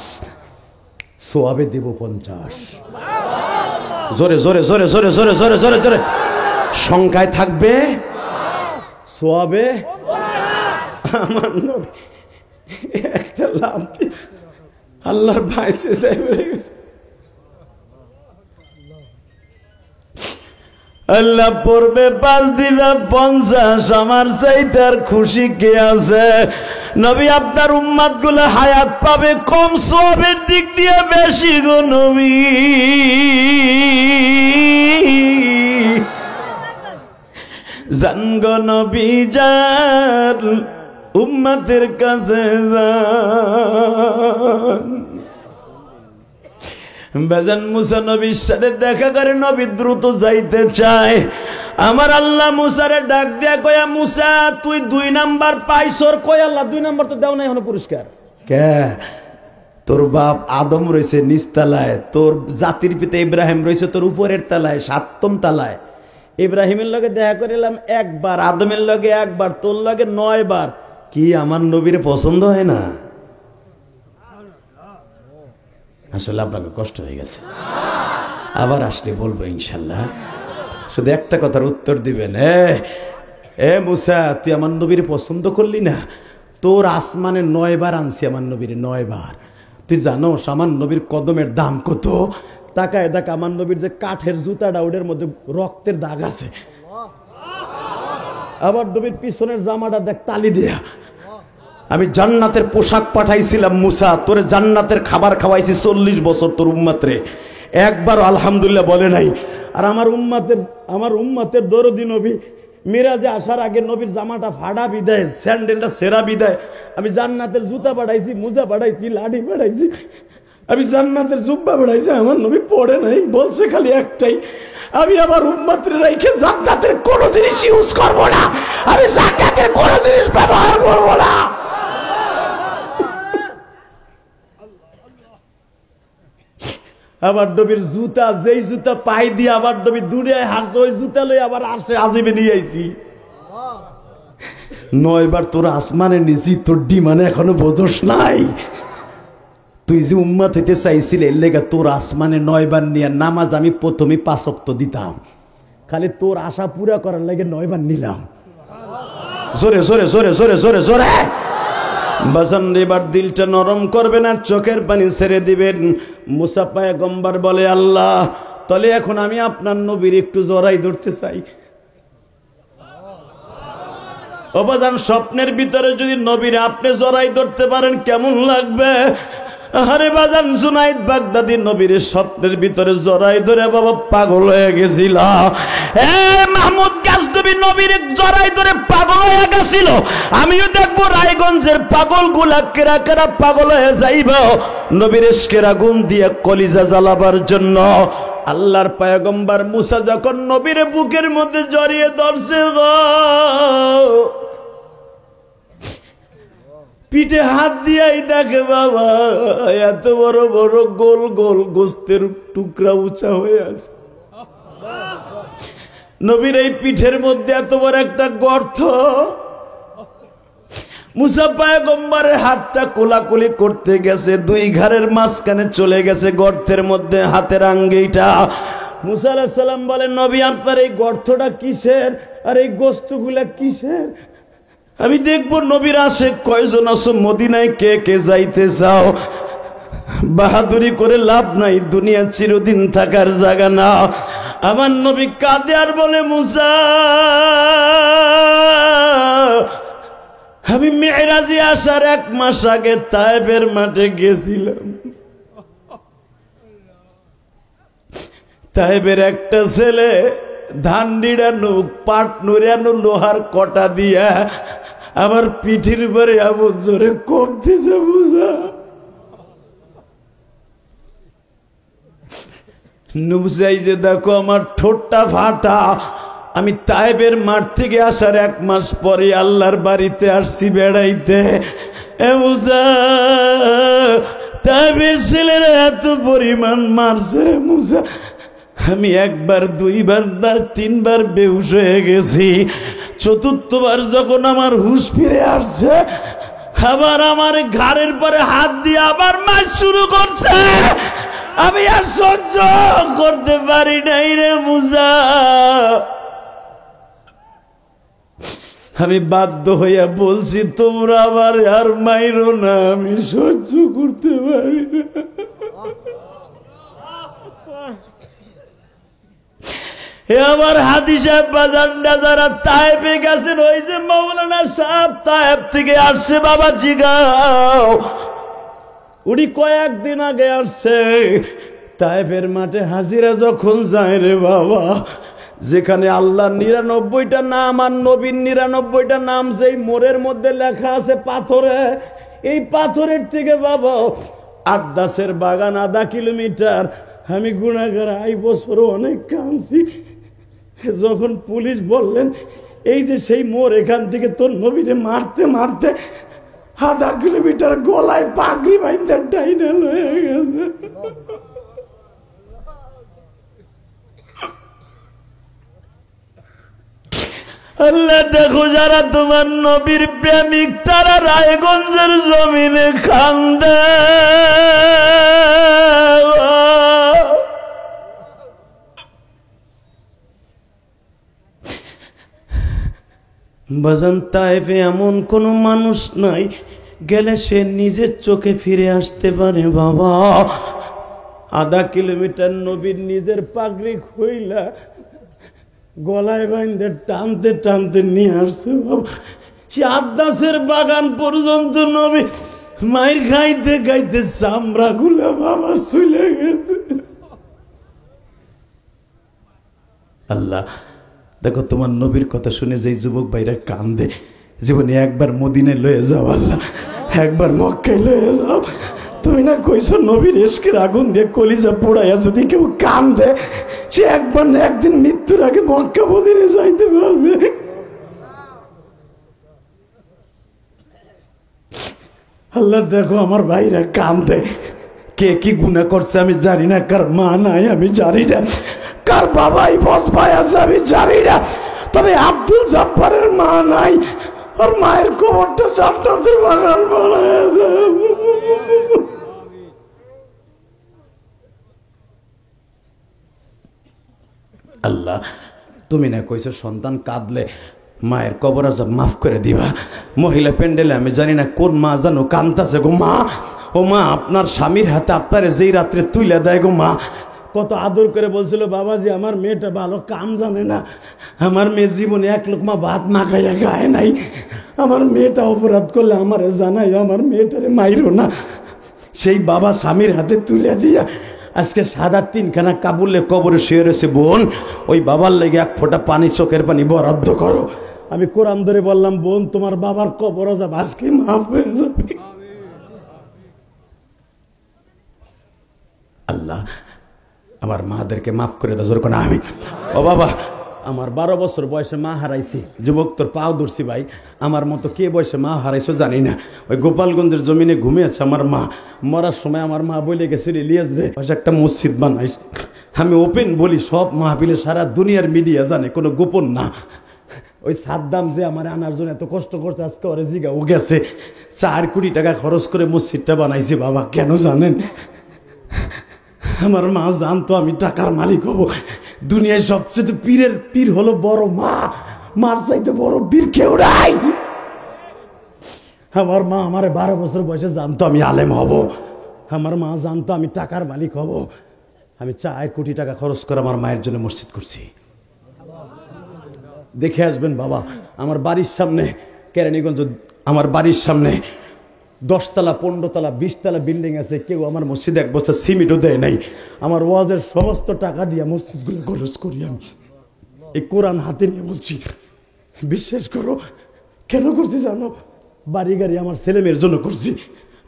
সোয়াবে দেব 50। জোরে জোরে জোরে জোরে জোরে জোরে জোরে জোরে। সংখ্যায় থাকবে, সোয়াবে আমার নবী একটা লাভ আল্লাহর ভাই সিজদায় পড়ে গেছে। আল্লাহ পড়বে 5 দিবে 50। আমার চাইতে আর খুশি কে আছে? নবী আপনার উম্মত গুলো হায়াত পাবে কম, সওয়াবের দিক দিয়ে বেশি গো নবী। জান গো নবী জান, উম্মতের কাছে যান। বেজান মুসা নবীর সাথে দেখা করে নবী দ্রুত যাইতে চায়। আমার আল্লাহ মুসারে ডাক দিয়া কয়া, মুসা তুই 2 নাম্বার পাইছর। কয় আল্লাহ 2 নাম্বার তো দাও না এখনো পুরস্কার। কে? তোর বাপ আদম রয়েছে নিচ তলায়, তোর জাতির পিতা ইব্রাহিম রয়েছে তোর উপরের তলায় 7ম তলায়। ইব্রাহিমের লগে দেখা করিলাম 1 বার, আদমের লগে 1 বার, তোর লগে 9 বার। কি আমার নবীর পছন্দ হয় না? আসলে আপনাকে কষ্ট হয়ে গেছে, আবার আসলে বলবো ইনশাল্লাহ। শুধু একটা কথার উত্তর দিবেন, এ মুসা তুই আমার নবীর পছন্দ করলি না? তোর আসমানে 9 বার আনছি আমার নবীর, 9 বার। তুই জানোস আমার নবীর কদমের দাম কত? তাকায় দেখ আমার নবীর যে কাঠের জুতাটা ওটার মধ্যে রক্তের দাগ আছে। আবার নবীর পিছনের জামাটা দেখ তালি দিয়া। আমি জান্নাতের পোশাক পাঠাইছিলাম মুসা, তোরে জান্নাতের খাবার খাওয়াইছি 40 বছর তোর উম্মতরে, একবার আলহামদুলিল্লাহ বলে নাই। আর আমার উম্মতের দরদি নবী মিরাজে আসার আগে নবীর জামাটা ফাড়া বিদায়, স্যান্ডেলটা সেরা বিদায়। আমি জান্নাতের জুতা পাঠাইছি, মোজা পাঠাইছি, লাঠি পাঠাইছি, আমি জান্নাতের জুব্বা পাঠাইছি। আমার নবী পড়ে নাই, বলছে খালি একটাই, আমি আমার উম্মতের রাইখে জান্নাতের কোন জিনিস ইউজ করবো না, আমি জান্নাতের কোন জিনিস ব্যবহার করবো না। আবার নবীর জুতা, যেই জুতা পাই দিয়ে আবার নবী দুনিয়ায় হারছে, ওই জুতা লই আবার আসে আজিবে নিয়ে আইছি। 9 বার তোর আসমানে নিছি, তোর ডিমানে এখনো বোঝস নাই। তুই যে উম্মত হইতে চাইছিলে এর লেগে তোর আসমানে 9 বার নিয়ে নামাজ আমি প্রথমে 5 ওয়াক্ত দিতাম, খালি তোর আশা পুরা করার লাগে 9 বার নিলাম। জোরে জোরে জোরে জোরে জোরে জোরে বাজান। এবার দিলটা নরম করবেন আর চোখের পানি ছেড়ে দিবেন। মুসা পয়গম্বর বলে, আল্লাহ তাহলে এখন আমি আপনার নবীর একটু জড়াই ধরতে চাই। ও বাজান, স্বপ্নের ভিতরে যদি নবীর আপনি জড়াই ধরতে পারেন কেমন লাগবে? আরে বাজান, জুনাইদ বাগদাদি নবীর স্বপ্নের ভিতরে জড়াই ধরে বাবা পাগল হয়ে গেছিল। মাহমুদ গাজনবী নবীর জড়াই ধরে পাগল হয়ে গেছিল। আমিও দেখবো রায়গঞ্জের পাগল গুলা কেরা কেরা পাগল হয়ে যাইব নবীর ইশকের আগুন দিয়ে কলিজা জ্বালাবার জন্য। আল্লাহর পয়গম্বর মুসা যখন নবীর বুকের মধ্যে জড়িয়ে ধরছে, পিঠে হাত দিয়াই দেখে বাবা এত বড় বড় গোল গোল গোস্তের টুকরা উঁচা হয়ে আছে। নবীর এই পিঠের মধ্যে এত বড় একটা গর্ত। মুসা পয়গম্বরের হাতটা কোলাকুলি করতে গেছে, 2 ঘাড়ের মাঝখানে চলে গেছে গর্তের মধ্যে হাতের আঙ্গুলটা। মুসা আলাইহিস সালাম বলেন, নবী আপনার এই গর্তটা কিসের আর এই গোস্তগুলা কিসের? আমি দেখবো নবীর আশেক কয়জন আছো মদিনায়, কে কে যাইতে চাও? বাহাদুরি করে লাভ নাই, দুনিয়া চিরদিন থাকার জায়গা না। আমার নবী কাঁদে আর বলে, মুসা আমি মেরাজে আসার 1 মাস আগে তায়েফের মাঠে গেছিলাম। তায়েফের একটা ছেলে ধান নিড়ানো পাট নুড়ানো লোহার কটা দিয়া আমার পিঠির উপরে এমন জোরে কোপ দিছে মুসা। নুবজাই যে দেখো আমার ঠোঁটটা ফাটা, আমি তায়েবের মাঠ থেকে আসার 1 মাস পরে আল্লাহর বাড়িতে আসছি বেড়াইতে। এ মুসা, তায়েবের ছেলেরা এত পরিমাণ মারছে রে মুসা, আমি 1 বার 2 বার 3 বার বেহুশ হয়ে গেছি। 4বার যখন আমার হুঁশ ফিরে আসছে, আবার আমার ঘাড়ের পরে হাত দিয়ে আবার মার শুরু করছে। আমি আর সহ্য করতে পারি নাই রে মুসা, আমি বাধ্য হইয়া বলছি তোমরা আমার আর মাইরো না, আমি সহ্য করতে পারি না। আমার হাদি সাহেব বাজানরা যারা তায়েবে গেছেন, ওই যে মৌলানা সাহেব তায়েব থেকে আসছে, বাবা জিগাও, উনি কয়েকদিন আগে আসছে। তায়েবের মাঠে হাজিরা যখন যায় রে বাবা, যেখানে আল্লাহর 99টা নাম আর নবীর 99টা নাম যেই মোড়ের মধ্যে লেখা আছে পাথরে, এই পাথরের থেকে বাবা 8-10 বাগান 1/2 কিলোমিটার। আমি গুনাহগার, 8 বছর অনেক কাঁদছি। যখন পুলিশ বললেন এই যে সেই মোড়, এখান থেকে তোর নবীরে মারতে মারতে 1/2 কিলোমিটার গলায় পাগড়ি বাইন্ধে ডাইনাল হয়ে গেছে। আল্লাহ দেখো, যারা তোমার নবীর প্রেমিক তারা রায়গঞ্জের জমিনে কান্দে। বাজান, তায়েফে এমন কোন মানুষ নাই গেলে সে নিজের চোখে ফিরে আসতে পারে বাবা। 1/2 কিলোমিটার নবীর নিজের পাগড়ি খইলা গলায় বাইন্ধে টানতে টানতে নিয়ে আসছে বাবা। সে 8-10 বাগান পর্যন্ত নবী মায়ের খাইতে খাইতে চামড়া গুলা বাবা চলে গেছে। আল্লাহ দেখো, তোমার নবীর কথা শুনে যে যুবক ভাইরা কান্দে, জীবনে একবার মদিনায় লয়ে যাও আল্লাহ, একবার মক্কায় লয়ে যাও। তুমি না কইছো নবীর ইশকের আগুন দিয়ে কলিজা পোড়াইয়া যদি কেউ কান্দে, সে একবার না একদিন মৃত্যুর আগে মক্কা মদিনায় যাইতে পারবে। আল্লাহ দেখো, আমার ভাইরা কান্দে। কে কি গুনাহ করছে আমি জানি না, কার মা নাই আমি জানি না, কার বাবাই বস ভাই আছে আমি জানি না, তবে আব্দুল জব্বারের মা নাই, আর মায়ের কবরটা জান্নাতের বাগান বানায় দাও। আল্লাহ তুমি না কইছো সন্তান কাঁদলে মায়ের কবর আযাব মাফ করে দিবা। মহিলা প্যান্ডেলে আমি জানি না কোন মা জানো কান্দাছে গো মা, ও মা আপনার স্বামীর হাতে আপনারে যেই রাত্রে তুইলা দেয় গো মা, কত আদর করে বলছিল বাবাজি আমার মেয়েটা ভালো কাম জানে না, আমার মেয়ে জীবনে 1 লোকমা ভাত মাখাইয়া গায় নাই, আমার মেয়েটা অপরাধ করলে আমারে জানাই, আমার মেয়েটারে মাইরো না। সেই বাবা স্বামীর হাতে তুলে দিয়া আজকে সাদা 3খানা কাবুলে কবরে শুয়ে রয়েছে। বোন, ওই বাবার লেগে 1 ফোঁটা পানি, চোখের পানি বরাদ্দ করো। আমি কোরআন ধরে বললাম, বোন তোমার বাবার কবর আযাব আজকে মাফ হয়ে যাবে। আল্লাহ আমার মাদেরকে মাফ করে দাও, জোর করে আমি। ও বাবা, আমার 12 বছর বয়সে মা হারাইছি। যুবক তোর পাও ধরছি ভাই, আমার মতো কে বয়সে মা হারাইছো জানি না। ওই গোপালগঞ্জের জমিনে ঘুমিয়েছে আমার মা। মরার সময় আমার মা বলে গেছিল ইলিয়াস রে একটা মসজিদ বানাইস। আমি ওপেন বলি, সব মাহফিলে সারা দুনিয়ার মিডিয়া জানে, কোনো গোপন না। ওই সাদ্দাম যে আমার আনার জন্য এত কষ্ট করছে, আজকে ওরে জিগা ও গেছে 4 কোটি টাকা খরচ করে মসজিদটা বানাইছি বাবা। কেন জানেন? আমার মা জানতো আমি টাকার মালিক হব। দুনিয়ায় সবচেয়ে পীরের পীর হলো বড় মা, মার চাইতে বড় পীর কেউ নাই। আমার মা আমার 12 বছর বয়সে জানতো আমি আলেম হব। আমার মা জানতো আমি টাকার মালিক হব। আমি 4 কোটি টাকা খরচ করে আমার মায়ের জন্য মসজিদ করছি। দেখে আসবেন বাবা, আমার বাড়ির সামনে কেরানীগঞ্জ, আমার বাড়ির সামনে 10 তলা 15 তলা 20 তলা বিল্ডিং আছে। কেউ আমার মসজিদে 1 বছর সিমেন্টও দেয় নাই। আমার ওয়াজের সমস্ত টাকা দিয়ে মসজিদগুলো খরচ করি আমি। এই কোরআন হাতে নিয়ে বলছি, বিশ্বাস করো। কেন করছি জানো? বাড়ি গাড়ি আমার ছেলে মেয়ের জন্য করছি।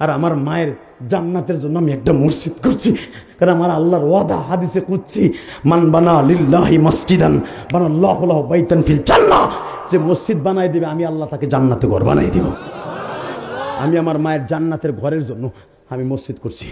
আর আমার মায়ের জান্নাতের জন্য আমি একটা মসজিদ করছি, কারণ আমার আল্লাহর ওয়াদা হাদিসে কুদসি, মান বানা লিল্লাহি মসজিদান বানাল্লাহু লাহু বাইতান ফিল জান্নাহ, যে মসজিদ বানাই দিবে আমি আল্লাহ তাকে জান্নাতে ঘর বানাই দিব। আমি আমার মায়ের জান্নাতের ঘরের জন্য আমি মসজিদ করছি।